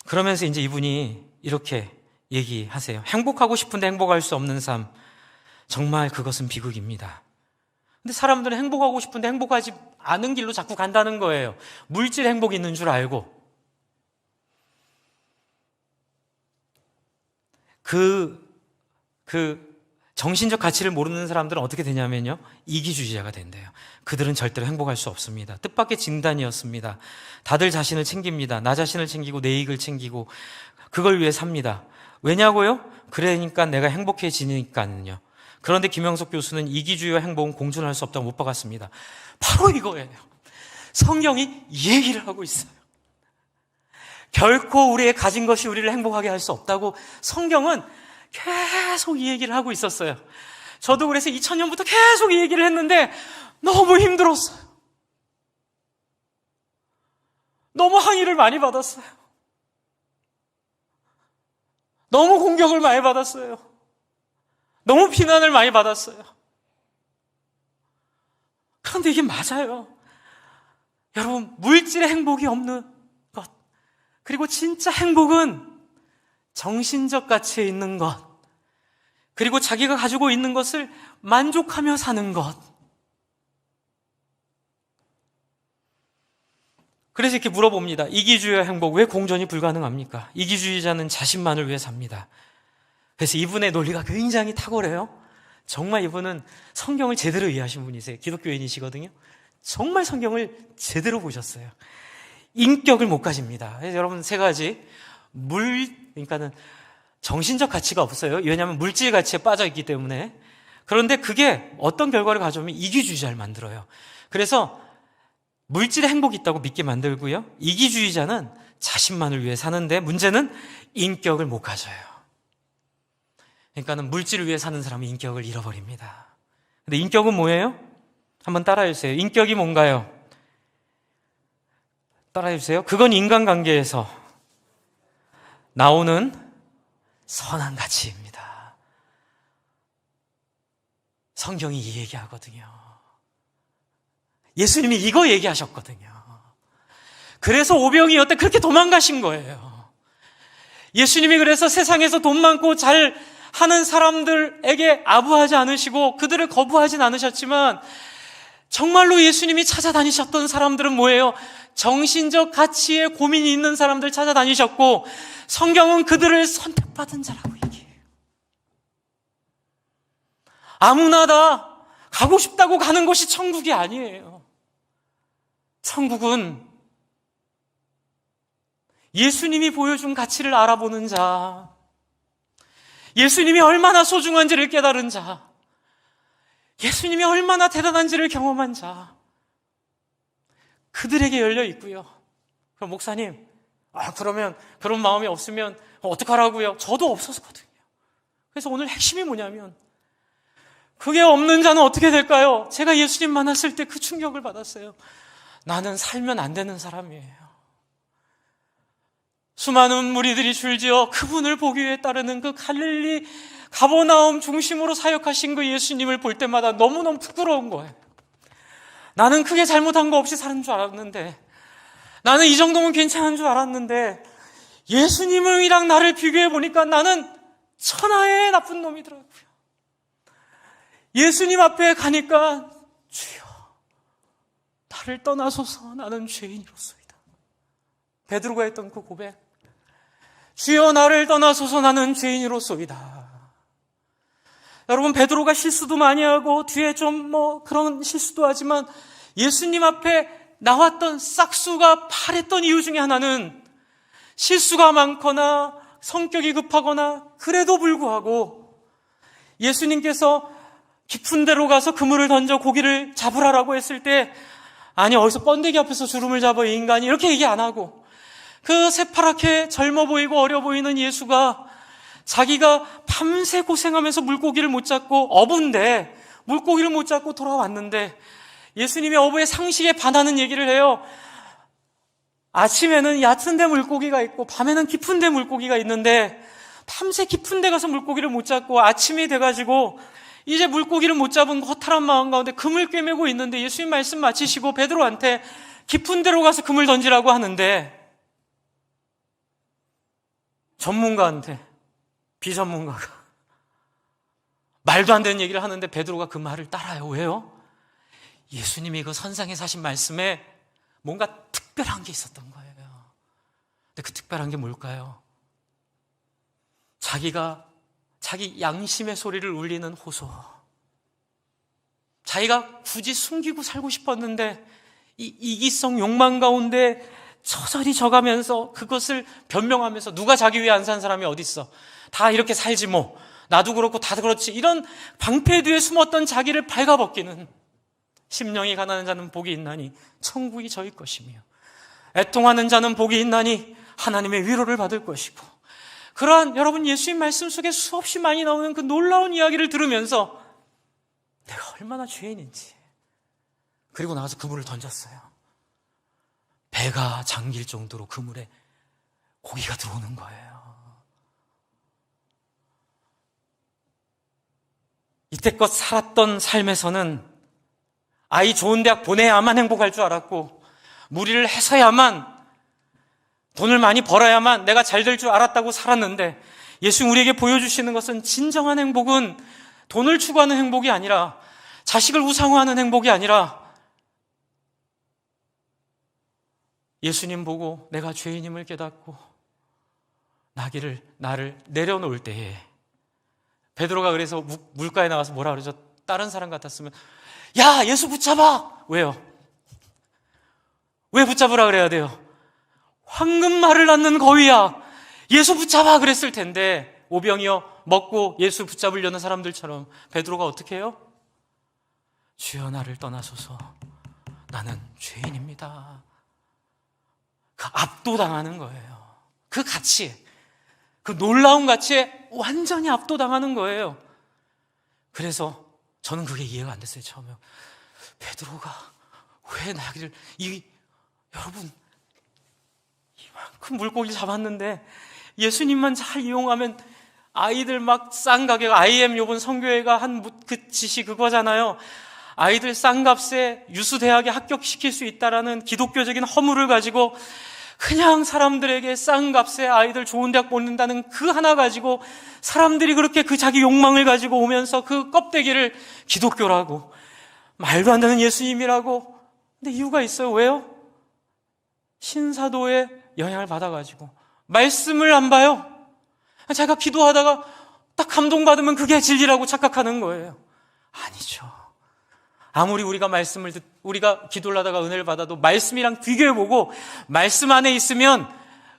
그러면서 이제 이분이 이렇게 얘기하세요. 행복하고 싶은데 행복할 수 없는 삶, 정말 그것은 비극입니다. 근데 사람들은 행복하고 싶은데 행복하지 않은 길로 자꾸 간다는 거예요. 물질 행복이 있는 줄 알고. 정신적 가치를 모르는 사람들은 어떻게 되냐면요. 이기주의자가 된대요. 그들은 절대로 행복할 수 없습니다. 뜻밖의 진단이었습니다. 다들 자신을 챙깁니다. 나 자신을 챙기고 내 이익을 챙기고 그걸 위해 삽니다. 왜냐고요? 그러니까 내가 행복해지니까요. 그런데 김영석 교수는 이기주의와 행복은 공존할 수 없다고 못 박았습니다. 바로 이거예요. 성경이 이 얘기를 하고 있어요. 결코 우리의 가진 것이 우리를 행복하게 할 수 없다고 성경은 계속 이 얘기를 하고 있었어요. 저도 그래서 2000년부터 계속 이 얘기를 했는데 너무 힘들었어요. 너무 항의를 많이 받았어요. 너무 공격을 많이 받았어요. 너무 비난을 많이 받았어요. 그런데 이게 맞아요. 여러분, 물질의 행복이 없는 것, 그리고 진짜 행복은 정신적 가치에 있는 것, 그리고 자기가 가지고 있는 것을 만족하며 사는 것. 그래서 이렇게 물어봅니다. 이기주의와 행복, 왜 공존이 불가능합니까? 이기주의자는 자신만을 위해 삽니다. 그래서 이분의 논리가 굉장히 탁월해요. 정말 이분은 성경을 제대로 이해하신 분이세요. 기독교인이시거든요. 정말 성경을 제대로 보셨어요. 인격을 못 가집니다. 그래서 여러분, 세 가지. 그러니까는 정신적 가치가 없어요. 왜냐하면 물질 가치에 빠져 있기 때문에. 그런데 그게 어떤 결과를 가져오면 이기주의자를 만들어요. 그래서 물질의 행복이 있다고 믿게 만들고요. 이기주의자는 자신만을 위해 사는데 문제는 인격을 못 가져요. 그러니까는 물질을 위해 사는 사람은 인격을 잃어버립니다. 근데 인격은 뭐예요? 한번 따라해 주세요. 인격이 뭔가요? 따라해 주세요. 그건 인간관계에서 나오는 선한 가치입니다. 성경이 이 얘기하거든요. 예수님이 이거 얘기하셨거든요. 그래서 오병이 여태 그렇게 도망가신 거예요. 예수님이 그래서 세상에서 돈 많고 잘 하는 사람들에게 아부하지 않으시고 그들을 거부하진 않으셨지만 정말로 예수님이 찾아다니셨던 사람들은 뭐예요? 정신적 가치에 고민이 있는 사람들 찾아다니셨고 성경은 그들을 선택받은 자라고 얘기해요. 아무나 다 가고 싶다고 가는 곳이 천국이 아니에요. 천국은 예수님이 보여준 가치를 알아보는 자, 예수님이 얼마나 소중한지를 깨달은 자, 예수님이 얼마나 대단한지를 경험한 자, 그들에게 열려 있고요. 그럼 목사님, 그러면 그런 마음이 없으면 어떡하라고요? 저도 없었거든요. 그래서 오늘 핵심이 뭐냐면 그게 없는 자는 어떻게 될까요? 제가 예수님 만났을 때 그 충격을 받았어요. 나는 살면 안 되는 사람이에요. 수많은 무리들이 줄지어 그분을 보기 위해 따르는 그 갈릴리 가버나움 중심으로 사역하신 그 예수님을 볼 때마다 너무너무 부끄러운 거예요. 나는 크게 잘못한 거 없이 사는 줄 알았는데, 나는 이 정도면 괜찮은 줄 알았는데 예수님이랑 나를 비교해 보니까 나는 천하의 나쁜 놈이더라고요. 예수님 앞에 가니까 주여 나를 떠나소서, 나는 죄인이로소이다. 베드로가 했던 그 고백, 주여 나를 떠나소서, 나는 죄인이로소이다. 여러분, 베드로가 실수도 많이 하고 뒤에 좀 그런 실수도 하지만 예수님 앞에 나왔던 싹수가 파랬던 이유 중에 하나는 실수가 많거나 성격이 급하거나 그래도 불구하고 예수님께서 깊은 데로 가서 그물을 던져 고기를 잡으라라고 했을 때 아니 어디서 번데기 앞에서 주름을 잡아 이 인간이, 이렇게 얘기 안 하고 그 새파랗게 젊어 보이고 어려 보이는 예수가 자기가 밤새 고생하면서 물고기를 못 잡고 어부인데 물고기를 못 잡고 돌아왔는데 예수님이 어부의 상식에 반하는 얘기를 해요. 아침에는 얕은 데 물고기가 있고 밤에는 깊은 데 물고기가 있는데 밤새 깊은 데 가서 물고기를 못 잡고 아침이 돼가지고 이제 물고기를 못 잡은 허탈한 마음 가운데 금을 꿰매고 있는데 예수님 말씀 마치시고 베드로한테 깊은 데로 가서 금을 던지라고 하는데 전문가한테 비전문가가 말도 안 되는 얘기를 하는데 베드로가 그 말을 따라요. 왜요? 예수님이 그 선상에 사신 말씀에 뭔가 특별한 게 있었던 거예요. 근데 그 특별한 게 뭘까요? 자기 양심의 소리를 울리는 호소. 자기가 굳이 숨기고 살고 싶었는데 이 이기성 욕망 가운데 처절히 져가면서 그것을 변명하면서 누가 자기 위해 안 산 사람이 어디 있어? 다 이렇게 살지 뭐. 나도 그렇고 다들 그렇지. 이런 방패 뒤에 숨었던 자기를 발가벗기는, 심령이 가난한 자는 복이 있나니 천국이 저희 것이며 애통하는 자는 복이 있나니 하나님의 위로를 받을 것이고, 그러한 여러분 예수님 말씀 속에 수없이 많이 나오는 그 놀라운 이야기를 들으면서 내가 얼마나 죄인인지, 그리고 나가서 그물을 던졌어요. 배가 잠길 정도로 그물에 고기가 들어오는 거예요. 이때껏 살았던 삶에서는 아이 좋은 대학 보내야만 행복할 줄 알았고, 무리를 해서야만, 돈을 많이 벌어야만 내가 잘 될 줄 알았다고 살았는데, 예수 우리에게 보여주시는 것은 진정한 행복은 돈을 추구하는 행복이 아니라, 자식을 우상화하는 행복이 아니라, 예수님 보고 내가 죄인임을 깨닫고 나를 내려놓을 때에, 베드로가 그래서 물가에 나가서 뭐라 그러죠? 다른 사람 같았으면 야, 예수 붙잡아! 왜요? 왜 붙잡으라 그래야 돼요? 황금말을 낳는 거위야, 예수 붙잡아! 그랬을 텐데, 오병이어 먹고 예수 붙잡으려는 사람들처럼 베드로가 어떻게 해요? 주여 나를 떠나소서, 나는 죄인입니다. 그 압도당하는 거예요. 그 가치, 그 놀라운 가치에 완전히 압도당하는 거예요. 그래서 저는 그게 이해가 안 됐어요. 처음에 베드로가 왜 나를, 여러분, 이만큼 물고기 잡았는데 예수님만 잘 이용하면 아이들 막 싼 가격, IM 요번 선교회가 한 그 짓이 그거잖아요. 아이들 싼 값에 유수대학에 합격시킬 수 있다라는 기독교적인 허물을 가지고 그냥 사람들에게 싼 값에 아이들 좋은 대학 보낸다는 그 하나 가지고 사람들이 그렇게 그 자기 욕망을 가지고 오면서 그 껍데기를 기독교라고, 말도 안 되는 예수님이라고. 근데 이유가 있어요. 왜요? 신사도의 영향을 받아가지고 말씀을 안 봐요. 자기가 기도하다가 딱 감동받으면 그게 진리라고 착각하는 거예요. 아니죠. 아무리 우리가 기도를 하다가 은혜를 받아도 말씀이랑 비교해보고, 말씀 안에 있으면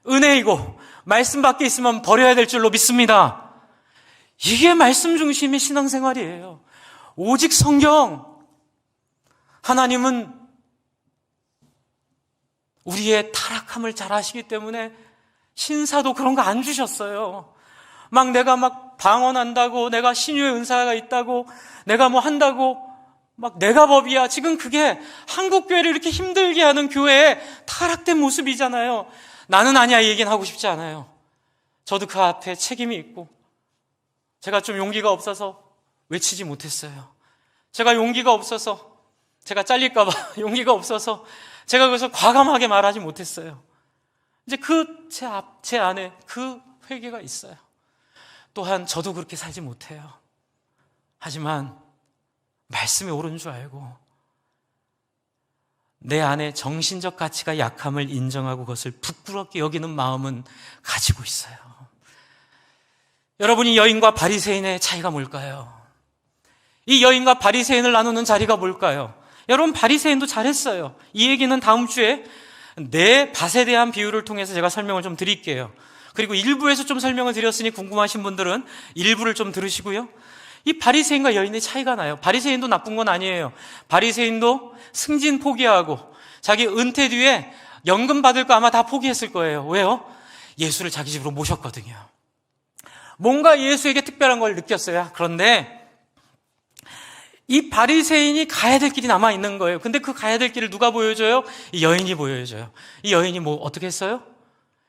은혜이고 말씀 밖에 있으면 버려야 될 줄로 믿습니다. 이게 말씀 중심의 신앙생활이에요. 오직 성경. 하나님은 우리의 타락함을 잘 아시기 때문에 신사도 그런 거 안 주셨어요. 내가 방언한다고, 내가 신유의 은사가 있다고, 내가 뭐 한다고 내가 법이야. 지금 그게 한국교회를 이렇게 힘들게 하는 교회의 타락된 모습이잖아요. 나는 아니야 이 얘기는 하고 싶지 않아요. 저도 그 앞에 책임이 있고, 제가 좀 용기가 없어서 외치지 못했어요. 제가 용기가 없어서, 제가 잘릴까 봐 용기가 없어서 제가 그래서 과감하게 말하지 못했어요. 이제 제 안에 그 회개가 있어요. 또한 저도 그렇게 살지 못해요. 하지만 말씀이 옳은 줄 알고 내 안에 정신적 가치가 약함을 인정하고 그것을 부끄럽게 여기는 마음은 가지고 있어요. 여러분이 여인과 바리새인의 차이가 뭘까요? 이 여인과 바리새인을 나누는 자리가 뭘까요? 여러분, 바리새인도 잘했어요. 이 얘기는 다음 주에 내 밭에 대한 비유를 통해서 제가 설명을 좀 드릴게요. 그리고 일부에서 좀 설명을 드렸으니 궁금하신 분들은 일부를 좀 들으시고요. 이 바리새인과 여인의 차이가 나요. 바리새인도 나쁜 건 아니에요. 바리새인도 승진 포기하고 자기 은퇴 뒤에 연금 받을 거 아마 다 포기했을 거예요. 왜요? 예수를 자기 집으로 모셨거든요. 뭔가 예수에게 특별한 걸 느꼈어요. 그런데 이 바리새인이 가야 될 길이 남아 있는 거예요. 근데 그 가야 될 길을 누가 보여줘요? 이 여인이 보여줘요. 이 여인이 어떻게 했어요?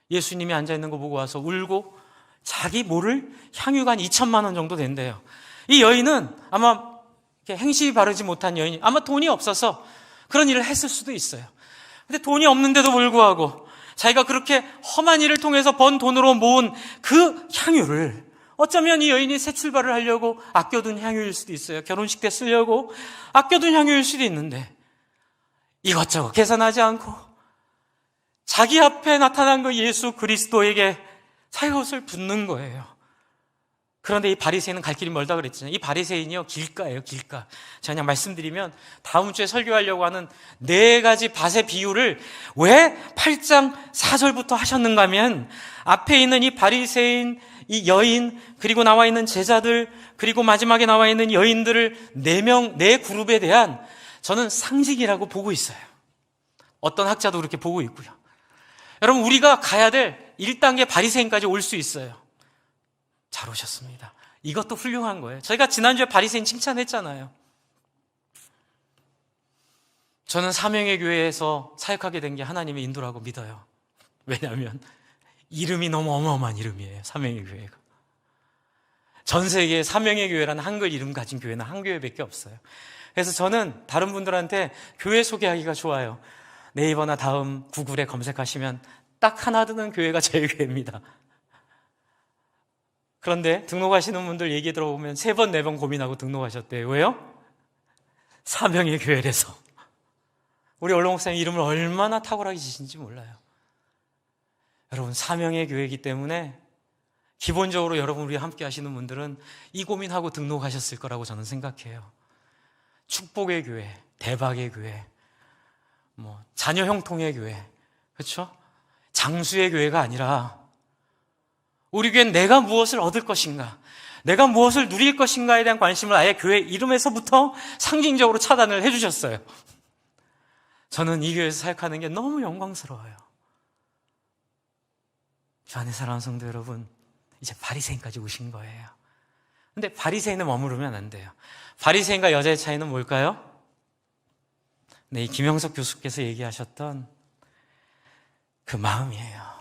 예수님이 앉아 있는 거 보고 와서 울고 자기 모를 향유가 한 2천만 원 정도 된대요. 이 여인은 아마 행실이 바르지 못한 여인이, 아마 돈이 없어서 그런 일을 했을 수도 있어요. 근데 돈이 없는데도 불구하고 자기가 그렇게 험한 일을 통해서 번 돈으로 모은 그 향유를, 어쩌면 이 여인이 새 출발을 하려고 아껴둔 향유일 수도 있어요. 결혼식 때 쓰려고 아껴둔 향유일 수도 있는데, 이것저것 계산하지 않고 자기 앞에 나타난 그 예수 그리스도에게 자기가 옷을 붓는 거예요. 그런데 이 바리새인은 갈 길이 멀다 그랬잖아요. 이 바리새인이요, 길가예요, 길가. 제가 그냥 말씀드리면 다음 주에 설교하려고 하는 4가지 밭의 비유를 왜 8장 4절부터 하셨는가 하면, 앞에 있는 이 바리새인, 이 여인, 그리고 나와 있는 제자들, 그리고 마지막에 나와 있는 여인들을 4그룹에 대한 저는 상징이라고 보고 있어요. 어떤 학자도 그렇게 보고 있고요. 여러분, 우리가 가야 될 1단계 바리새인까지 올 수 있어요. 잘 오셨습니다. 이것도 훌륭한 거예요. 저희가 지난주에 바리새인 칭찬했잖아요. 저는 사명의 교회에서 사역하게 된 게 하나님의 인도라고 믿어요. 왜냐하면 이름이 너무 어마어마한 이름이에요. 사명의 교회가. 전 세계에 사명의 교회라는 한글 이름 가진 교회는 한 교회밖에 없어요. 그래서 저는 다른 분들한테 교회 소개하기가 좋아요. 네이버나 다음 구글에 검색하시면 딱 하나 드는 교회가 저희 교회입니다. 그런데 등록하시는 분들 얘기 들어보면 3번, 4번 고민하고 등록하셨대요. 왜요? 사명의 교회라서. 우리 원로 목사님 이름을 얼마나 탁월하게 지신지 몰라요. 여러분, 사명의 교회이기 때문에 기본적으로 여러분, 우리 함께 하시는 분들은 이 고민하고 등록하셨을 거라고 저는 생각해요. 축복의 교회, 대박의 교회, 자녀 형통의 교회, 그렇죠? 장수의 교회가 아니라 우리 교회는 내가 무엇을 얻을 것인가, 내가 무엇을 누릴 것인가에 대한 관심을 아예 교회 이름에서부터 상징적으로 차단을 해주셨어요. 저는 이 교회에서 사역하는 게 너무 영광스러워요. 주 안에 사랑하는 성도 여러분, 이제 바리새인까지 오신 거예요. 근데 바리새인은 머무르면 안 돼요. 바리새인과 여자의 차이는 뭘까요? 네, 이 김영석 교수께서 얘기하셨던 그 마음이에요.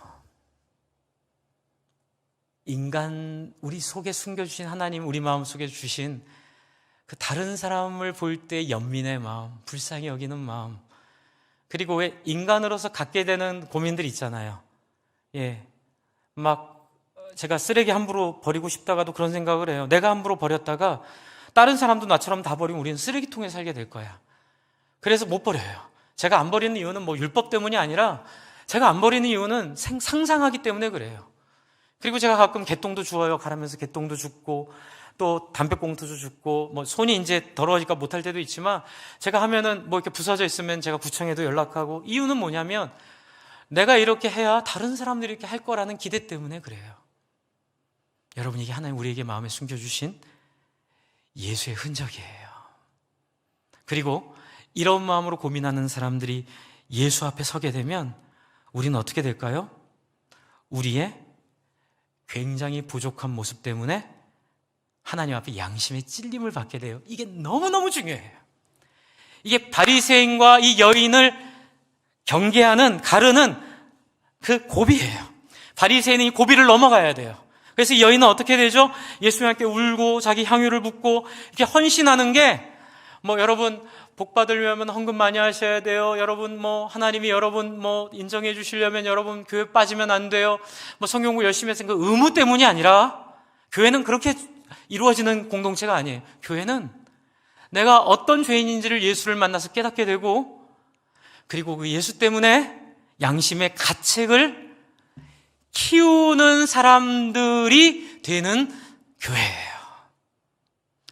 인간, 우리 속에 숨겨주신 하나님, 우리 마음 속에 주신 그 다른 사람을 볼 때 연민의 마음, 불쌍히 여기는 마음, 그리고 왜 인간으로서 갖게 되는 고민들 있잖아요. 막 제가 쓰레기 함부로 버리고 싶다가도 그런 생각을 해요. 내가 함부로 버렸다가 다른 사람도 나처럼 다 버리면 우리는 쓰레기통에 살게 될 거야. 그래서 못 버려요. 제가 안 버리는 이유는 율법 때문이 아니라 제가 안 버리는 이유는 상상하기 때문에 그래요. 그리고 제가 가끔 개똥도 주워요. 가라면서 개똥도 줍고 또 담배꽁초도 줍고 손이 이제 더러워지니까 못할 때도 있지만 제가 하면은 이렇게 부서져 있으면 제가 구청에도 연락하고, 이유는 뭐냐면 내가 이렇게 해야 다른 사람들이 이렇게 할 거라는 기대 때문에 그래요. 여러분, 이게 하나님 우리에게 마음에 숨겨주신 예수의 흔적이에요. 그리고 이런 마음으로 고민하는 사람들이 예수 앞에 서게 되면 우리는 어떻게 될까요? 우리의 굉장히 부족한 모습 때문에 하나님 앞에 양심의 찔림을 받게 돼요. 이게 너무너무 중요해요. 이게 바리새인과 이 여인을 경계하는, 가르는 그 고비예요. 바리새인은 이 고비를 넘어가야 돼요. 그래서 이 여인은 어떻게 되죠? 예수님께 울고 자기 향유를 붓고 이렇게 헌신하는 게, 여러분 복 받으려면 헌금 많이 하셔야 돼요. 여러분 하나님이 여러분 인정해 주시려면 여러분 교회 빠지면 안 돼요. 성경 공부 열심히 해서 그 의무 때문이 아니라, 교회는 그렇게 이루어지는 공동체가 아니에요. 교회는 내가 어떤 죄인인지를 예수를 만나서 깨닫게 되고, 그리고 그 예수 때문에 양심의 가책을 키우는 사람들이 되는 교회예요.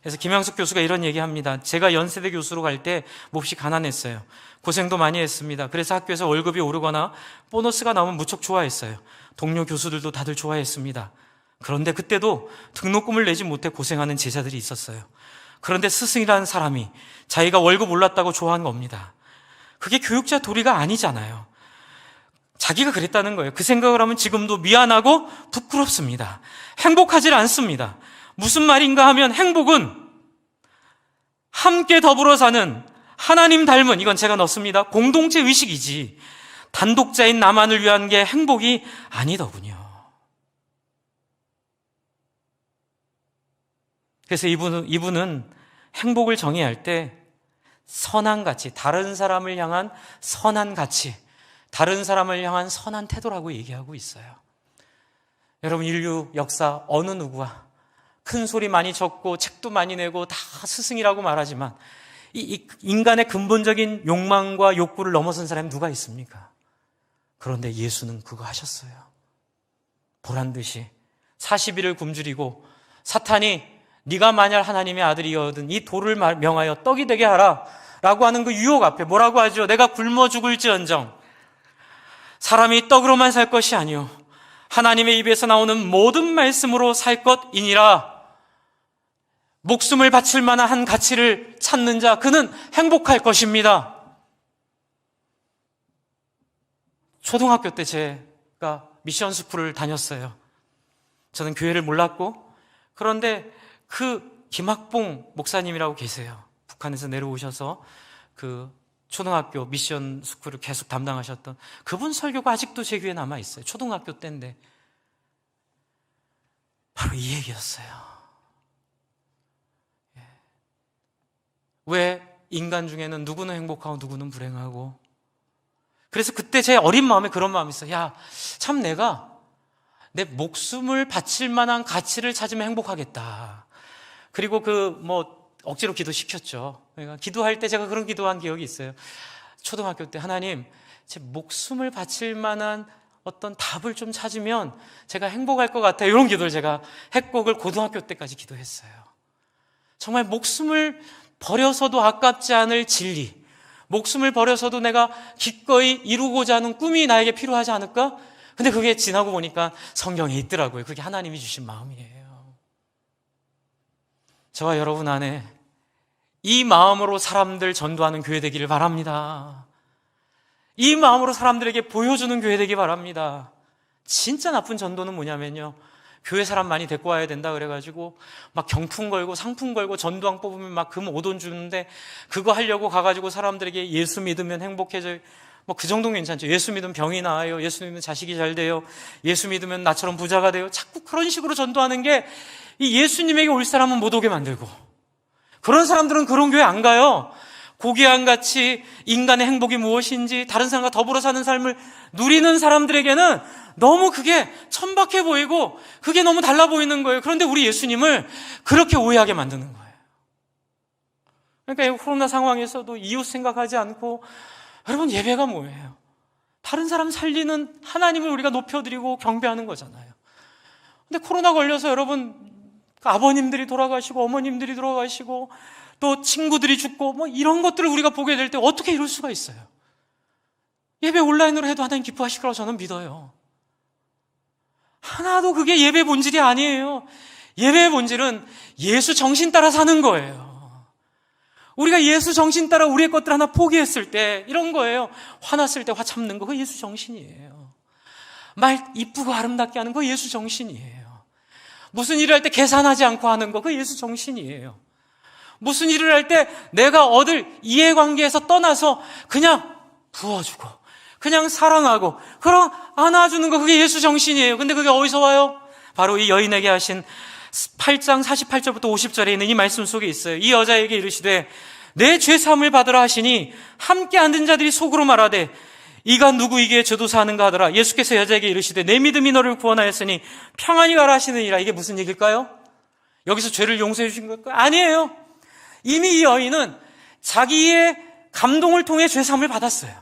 그래서 김영숙 교수가 이런 얘기합니다. 제가 연세대 교수로 갈 때 몹시 가난했어요. 고생도 많이 했습니다. 그래서 학교에서 월급이 오르거나 보너스가 나오면 무척 좋아했어요. 동료 교수들도 다들 좋아했습니다. 그런데 그때도 등록금을 내지 못해 고생하는 제자들이 있었어요. 그런데 스승이라는 사람이 자기가 월급 올랐다고 좋아한 겁니다. 그게 교육자 도리가 아니잖아요. 자기가 그랬다는 거예요. 그 생각을 하면 지금도 미안하고 부끄럽습니다. 행복하지 않습니다. 무슨 말인가 하면 행복은 함께 더불어 사는 하나님 닮은, 이건 제가 넣습니다, 공동체 의식이지 단독자인 나만을 위한 게 행복이 아니더군요. 그래서 이분은 행복을 정의할 때 선한 가치, 다른 사람을 향한 선한 가치, 다른 사람을 향한 선한 태도라고 얘기하고 있어요. 여러분, 인류 역사 어느 누구와 큰 소리 많이 쳤고 책도 많이 내고 다 스승이라고 말하지만 이 인간의 근본적인 욕망과 욕구를 넘어선 사람이 누가 있습니까? 그런데 예수는 그거 하셨어요. 보란듯이 40일을 굶주리고 사탄이 네가 만약 하나님의 아들이거든 이 돌을 명하여 떡이 되게 하라 라고 하는 그 유혹 앞에 뭐라고 하죠? 내가 굶어 죽을지언정 사람이 떡으로만 살 것이 아니요 하나님의 입에서 나오는 모든 말씀으로 살 것이니라. 목숨을 바칠 만한 가치를 찾는 자, 그는 행복할 것입니다. 초등학교 때 제가 미션 스쿨을 다녔어요. 저는 교회를 몰랐고, 그런데 그 김학봉 목사님이라고 계세요. 북한에서 내려오셔서 그 초등학교 미션 스쿨을 계속 담당하셨던 그분 설교가 아직도 제 귀에 남아있어요. 초등학교 때인데 바로 이 얘기였어요. 왜 인간 중에는 누구는 행복하고 누구는 불행하고. 그래서 그때 제 어린 마음에 그런 마음이 있어요. 야, 참 내가 내 목숨을 바칠 만한 가치를 찾으면 행복하겠다. 그리고 억지로 기도시켰죠. 그러니까 기도할 때 제가 그런 기도한 기억이 있어요. 초등학교 때 하나님, 제 목숨을 바칠 만한 어떤 답을 좀 찾으면 제가 행복할 것 같아요. 이런 기도를 제가 했고, 그걸 고등학교 때까지 기도했어요. 정말 목숨을 버려서도 아깝지 않을 진리, 목숨을 버려서도 내가 기꺼이 이루고자 하는 꿈이 나에게 필요하지 않을까? 근데 그게 지나고 보니까 성경에 있더라고요. 그게 하나님이 주신 마음이에요. 저와 여러분 안에 이 마음으로 사람들 전도하는 교회 되기를 바랍니다. 이 마음으로 사람들에게 보여주는 교회 되기 바랍니다. 진짜 나쁜 전도는 뭐냐면요, 교회 사람 많이 데리고 와야 된다 그래가지고 막 경품 걸고 상품 걸고 전도왕 뽑으면 막 금 5돈 주는데, 그거 하려고 가가지고 사람들에게 예수 믿으면 행복해져요. 그 정도는 괜찮죠. 예수 믿으면 병이 나아요. 예수 믿으면 자식이 잘 돼요. 예수 믿으면 나처럼 부자가 돼요. 자꾸 그런 식으로 전도하는 게 이 예수님에게 올 사람은 못 오게 만들고, 그런 사람들은 그런 교회 안 가요. 고귀한같이 인간의 행복이 무엇인지, 다른 사람과 더불어 사는 삶을 누리는 사람들에게는 너무 그게 천박해 보이고 그게 너무 달라 보이는 거예요. 그런데 우리 예수님을 그렇게 오해하게 만드는 거예요. 그러니까 이 코로나 상황에서도 이웃 생각하지 않고, 여러분, 예배가 뭐예요? 다른 사람 살리는 하나님을 우리가 높여드리고 경배하는 거잖아요. 근데 코로나 걸려서 여러분, 아버님들이 돌아가시고 어머님들이 돌아가시고 또 친구들이 죽고 이런 것들을 우리가 보게 될 때 어떻게 이럴 수가 있어요? 예배 온라인으로 해도 하나님 기뻐하실 거라고 저는 믿어요. 하나도 그게 예배 본질이 아니에요. 예배의 본질은 예수 정신 따라 사는 거예요. 우리가 예수 정신 따라 우리의 것들 하나 포기했을 때 이런 거예요. 화났을 때 화 참는 거, 그거 예수 정신이에요. 말 이쁘고 아름답게 하는 거 예수 정신이에요. 무슨 일을 할 때 계산하지 않고 하는 거, 그거 예수 정신이에요. 무슨 일을 할 때 내가 얻을 이해관계에서 떠나서 그냥 부어주고 그냥 사랑하고 그럼 안아주는 거, 그게 예수 정신이에요. 근데 그게 어디서 와요? 바로 이 여인에게 하신 8장 48절부터 50절에 있는 이 말씀 속에 있어요. 이 여자에게 이르시되 내 죄사함을 받으라 하시니 함께 앉은 자들이 속으로 말하되 이가 누구이기에 저도사 하는가 하더라. 예수께서 여자에게 이르시되 내 믿음이 너를 구원하였으니 평안히 가라 하시느니라. 이게 무슨 얘기일까요? 여기서 죄를 용서해 주신 걸까요? 아니에요. 이미 이 여인은 자기의 감동을 통해 죄사함을 받았어요.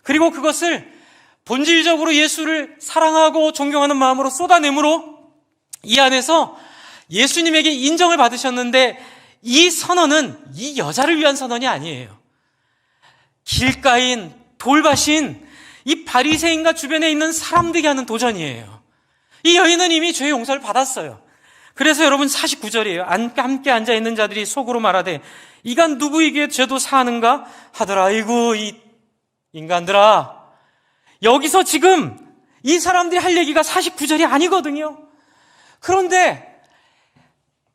그리고 그것을 본질적으로 예수를 사랑하고 존경하는 마음으로 쏟아내므로 이 안에서 예수님에게 인정을 받으셨는데, 이 선언은 이 여자를 위한 선언이 아니에요. 길가인 돌밭인 이 바리새인과 주변에 있는 사람들에게 하는 도전이에요. 이 여인은 이미 죄의 용서를 받았어요. 그래서 여러분 49절이에요. 함께 앉아있는 자들이 속으로 말하되 이가 누구에게 죄도 사하는가 하더라. 아이고 이 인간들아. 여기서 지금 이 사람들이 할 얘기가 49절이 아니거든요. 그런데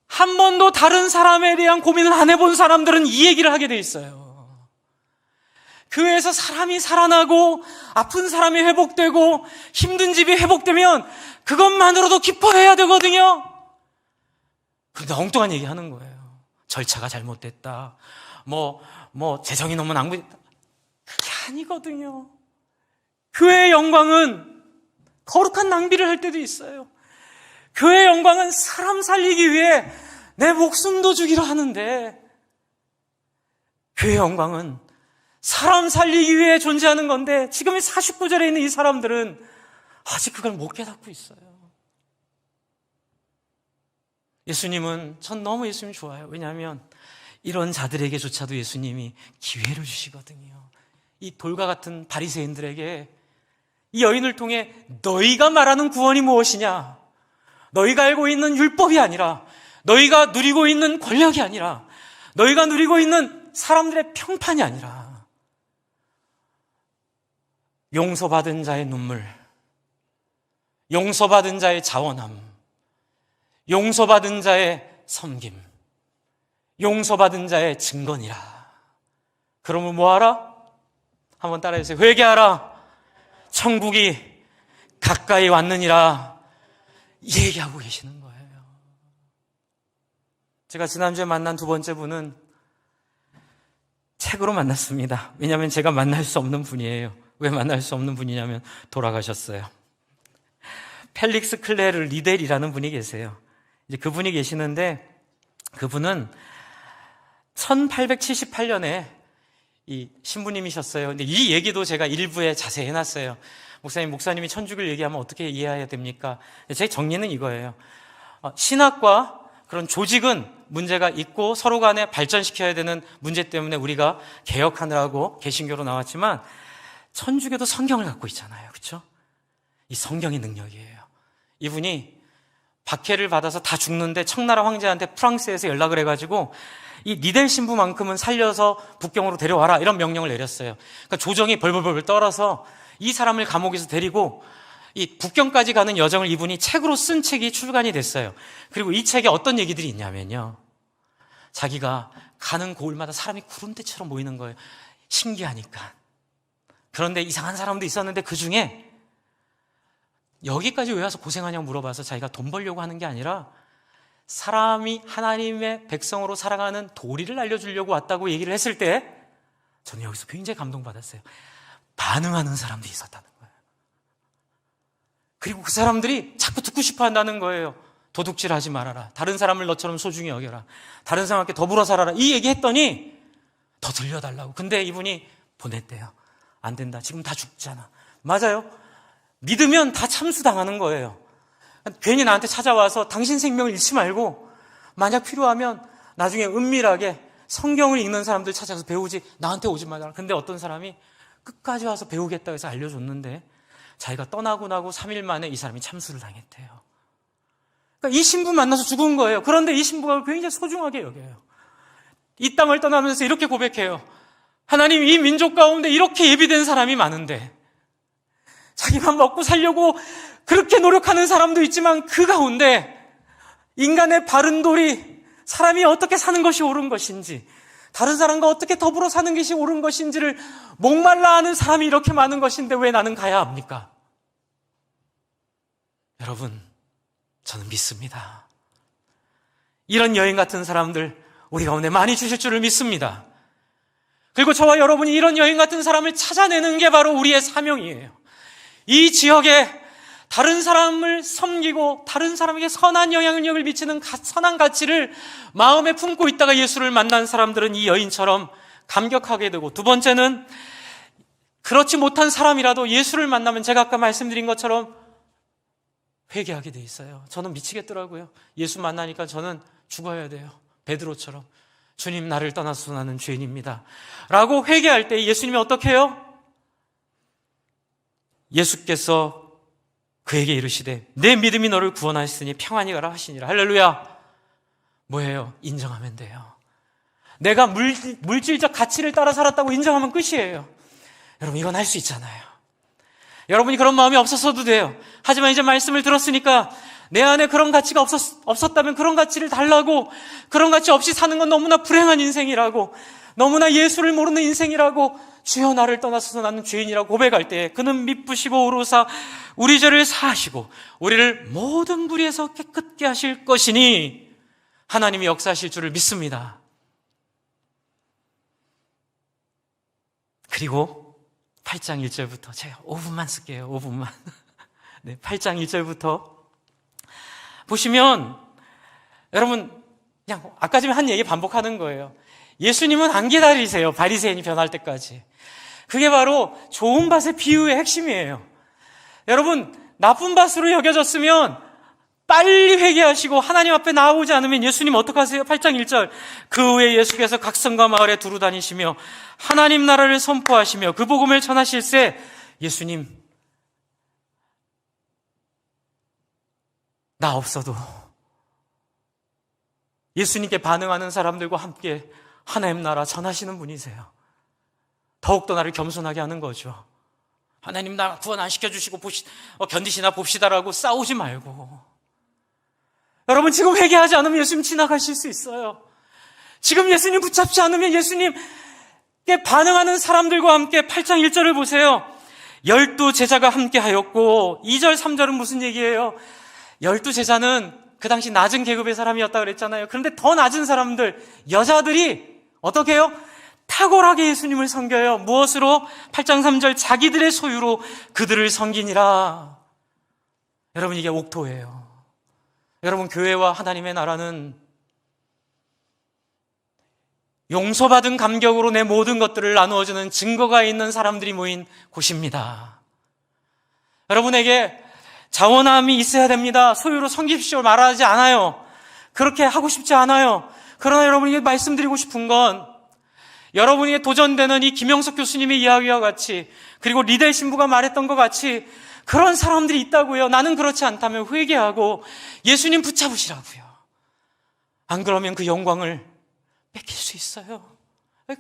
한 번도 다른 사람에 대한 고민을 안 해본 사람들은 이 얘기를 하게 돼 있어요. 교회에서 사람이 살아나고 아픈 사람이 회복되고 힘든 집이 회복되면 그것만으로도 기뻐해야 되거든요. 그런데 엉뚱한 얘기 하는 거예요. 절차가 잘못됐다. 재정이 너무 낭비됐다. 그게 아니거든요. 교회의 영광은 거룩한 낭비를 할 때도 있어요. 교회의 영광은 사람 살리기 위해 내 목숨도 주기로 하는데, 교회의 영광은 사람 살리기 위해 존재하는 건데, 지금 이 49절에 있는 이 사람들은 아직 그걸 못 깨닫고 있어요. 예수님은, 전 너무 예수님 좋아요. 왜냐하면 이런 자들에게조차도 예수님이 기회를 주시거든요. 이 돌과 같은 바리새인들에게, 이 여인을 통해 너희가 말하는 구원이 무엇이냐? 너희가 알고 있는 율법이 아니라, 너희가 누리고 있는 권력이 아니라, 너희가 누리고 있는 사람들의 평판이 아니라, 용서받은 자의 눈물, 용서받은 자의 자원함, 용서받은 자의 섬김, 용서받은 자의 증거니라. 그러면 뭐하라? 한번 따라해주세요. 회개하라. 천국이 가까이 왔느니라. 이 얘기하고 계시는 거예요. 제가 지난주에 만난 두 번째 분은 책으로 만났습니다. 왜냐하면 제가 만날 수 없는 분이에요. 왜 만날 수 없는 분이냐면 돌아가셨어요. 펠릭스 클레르 리델이라는 분이 계세요. 이제 그분이 계시는데 그분은 1878년에 이 신부님이셨어요. 근데 이 얘기도 제가 일부에 자세히 해놨어요. 목사님이 천주교를 얘기하면 어떻게 이해해야 됩니까? 제 정리는 이거예요. 신학과 그런 조직은 문제가 있고 서로 간에 발전시켜야 되는 문제 때문에 우리가 개혁하느라고 개신교로 나왔지만 천주교도 성경을 갖고 있잖아요. 그렇죠? 이 성경의 능력이에요. 이분이 박해를 받아서 다 죽는데 청나라 황제한테 프랑스에서 연락을 해가지고 이 니델 신부만큼은 살려서 북경으로 데려와라 이런 명령을 내렸어요. 그러니까 조정이 벌벌벌 떨어서 이 사람을 감옥에서 데리고 이 북경까지 가는 여정을 이분이 책으로 쓴 책이 출간이 됐어요. 그리고 이 책에 어떤 얘기들이 있냐면요, 자기가 가는 고을마다 사람이 구름대처럼 모이는 거예요. 신기하니까. 그런데 이상한 사람도 있었는데 그 중에 여기까지 왜 와서 고생하냐고 물어봐서 자기가 돈 벌려고 하는 게 아니라 사람이 하나님의 백성으로 살아가는 도리를 알려주려고 왔다고 얘기를 했을 때 저는 여기서 굉장히 감동받았어요. 반응하는 사람들이 있었다는 거예요. 그리고 그 사람들이 자꾸 듣고 싶어 한다는 거예요. 도둑질하지 말아라. 다른 사람을 너처럼 소중히 여겨라. 다른 사람과 더불어 살아라. 이 얘기했더니 더 들려달라고. 근데 이분이 보냈대요. 안 된다. 지금 다 죽잖아. 맞아요. 믿으면 다 참수당하는 거예요. 괜히 나한테 찾아와서 당신 생명을 잃지 말고 만약 필요하면 나중에 은밀하게 성경을 읽는 사람들 찾아서 배우지 나한테 오지 말라. 근데 어떤 사람이 끝까지 와서 배우겠다고 해서 알려줬는데 자기가 떠나고 나고 3일 만에 이 사람이 참수를 당했대요. 그러니까 이 신부 만나서 죽은 거예요. 그런데 이 신부가 굉장히 소중하게 여겨요. 이 땅을 떠나면서 이렇게 고백해요. 하나님, 이 민족 가운데 이렇게 예비된 사람이 많은데 자기만 먹고 살려고 그렇게 노력하는 사람도 있지만 그 가운데 인간의 바른 도리, 사람이 어떻게 사는 것이 옳은 것인지, 다른 사람과 어떻게 더불어 사는 것이 옳은 것인지를 목말라 하는 사람이 이렇게 많은 것인데 왜 나는 가야 합니까? 여러분, 저는 믿습니다. 이런 여인 같은 사람들 우리 가운데 많이 주실 줄을 믿습니다. 그리고 저와 여러분이 이런 여인 같은 사람을 찾아내는 게 바로 우리의 사명이에요. 이 지역에 다른 사람을 섬기고 다른 사람에게 선한 영향력을 미치는 선한 가치를 마음에 품고 있다가 예수를 만난 사람들은 이 여인처럼 감격하게 되고, 두 번째는 그렇지 못한 사람이라도 예수를 만나면 제가 아까 말씀드린 것처럼 회개하게 돼 있어요. 저는 미치겠더라고요. 예수 만나니까 저는 죽어야 돼요. 베드로처럼. 주님, 나를 떠나서 나는 죄인입니다 라고 회개할 때 예수님이 어떻게 해요? 예수께서 그에게 이르시되 내 믿음이 너를 구원하였으니 평안히 가라 하시니라. 할렐루야. 뭐예요? 인정하면 돼요. 내가 물질적 가치를 따라 살았다고 인정하면 끝이에요. 여러분, 이건 할 수 있잖아요. 여러분이 그런 마음이 없었어도 돼요. 하지만 이제 말씀을 들었으니까 내 안에 그런 가치가 없었다면 그런 가치를 달라고, 그런 가치 없이 사는 건 너무나 불행한 인생이라고, 너무나 예수를 모르는 인생이라고, 주여 나를 떠나서 나는 죄인이라고 고백할 때 그는 미쁘시고 오로사 우리 죄를 사하시고 우리를 모든 불의에서 깨끗게 하실 것이니 하나님이 역사하실 줄을 믿습니다. 그리고 8장 1절부터 제가 5분만 쓸게요. 5분만. 네, 8장 1절부터 보시면 여러분 그냥 아까 전에 한 얘기 반복하는 거예요. 예수님은 안 기다리세요. 바리새인이 변할 때까지. 그게 바로 좋은 밭의 비유의 핵심이에요. 여러분, 나쁜 밭으로 여겨졌으면 빨리 회개하시고 하나님 앞에 나오지 않으면 예수님 어떡하세요? 8장 1절. 그 후에 예수께서 각 성과 마을에 두루 다니시며 하나님 나라를 선포하시며 그 복음을 전하실세. 예수님, 나 없어도 예수님께 반응하는 사람들과 함께 하나님 나라 전하시는 분이세요. 더욱더 나를 겸손하게 하는 거죠. 하나님 나 구원 안 시켜주시고 견디시나 봅시다라고 싸우지 말고, 여러분 지금 회개하지 않으면 예수님 지나가실 수 있어요. 지금 예수님 붙잡지 않으면 예수님께 반응하는 사람들과 함께 8장 1절을 보세요. 12 제자가 함께 하였고, 2절 3절은 무슨 얘기예요? 12 제자는 그 당시 낮은 계급의 사람이었다고 그랬잖아요. 그런데 더 낮은 사람들, 여자들이 어떻게 해요? 탁월하게 예수님을 섬겨요. 무엇으로? 8장 3절 자기들의 소유로 그들을 섬기니라. 여러분, 이게 옥토예요. 여러분, 교회와 하나님의 나라는 용서받은 감격으로 내 모든 것들을 나누어주는 증거가 있는 사람들이 모인 곳입니다. 여러분에게 자원함이 있어야 됩니다. 소유로 섬기십시오 말하지 않아요. 그렇게 하고 싶지 않아요. 그러나 여러분에게 말씀드리고 싶은 건 여러분에게 도전되는 이 김영석 교수님의 이야기와 같이, 그리고 리델 신부가 말했던 것 같이 그런 사람들이 있다고요. 나는 그렇지 않다면 회개하고 예수님 붙잡으시라고요. 안 그러면 그 영광을 뺏길 수 있어요.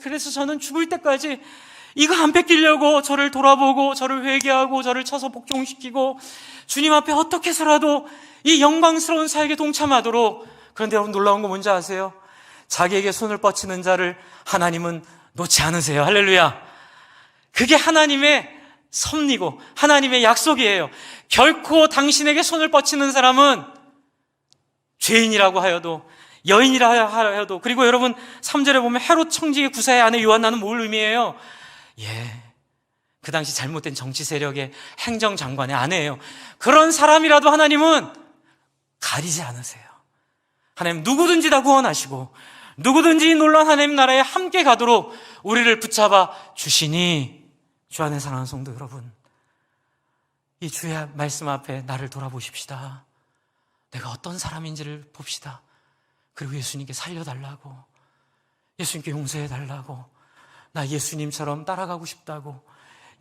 그래서 저는 죽을 때까지 이거 안 뺏기려고 저를 돌아보고 저를 회개하고 저를 쳐서 복종시키고 주님 앞에 어떻게 해서라도 이 영광스러운 사역에 동참하도록. 그런데 여러분, 놀라운 거 뭔지 아세요? 자기에게 손을 뻗치는 자를 하나님은 놓지 않으세요. 할렐루야. 그게 하나님의 섭리고 하나님의 약속이에요. 결코 당신에게 손을 뻗치는 사람은 죄인이라고 하여도, 여인이라 하여도, 그리고 여러분 3절에 보면 헤롯 청지기 구사의 아내 요한나는 뭘 의미해요? 그 당시 잘못된 정치 세력의 행정장관의 아내예요. 그런 사람이라도 하나님은 가리지 않으세요. 하나님 누구든지 다 구원하시고 누구든지 이 놀라운 하나님 나라에 함께 가도록 우리를 붙잡아 주시니. 주 안에 사랑하는 성도 여러분, 이 주의 말씀 앞에 나를 돌아보십시다. 내가 어떤 사람인지를 봅시다. 그리고 예수님께 살려달라고, 예수님께 용서해달라고, 나 예수님처럼 따라가고 싶다고,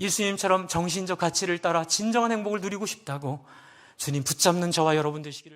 예수님처럼 정신적 가치를 따라 진정한 행복을 누리고 싶다고 주님 붙잡는 저와 여러분 되시기를 바랍니다.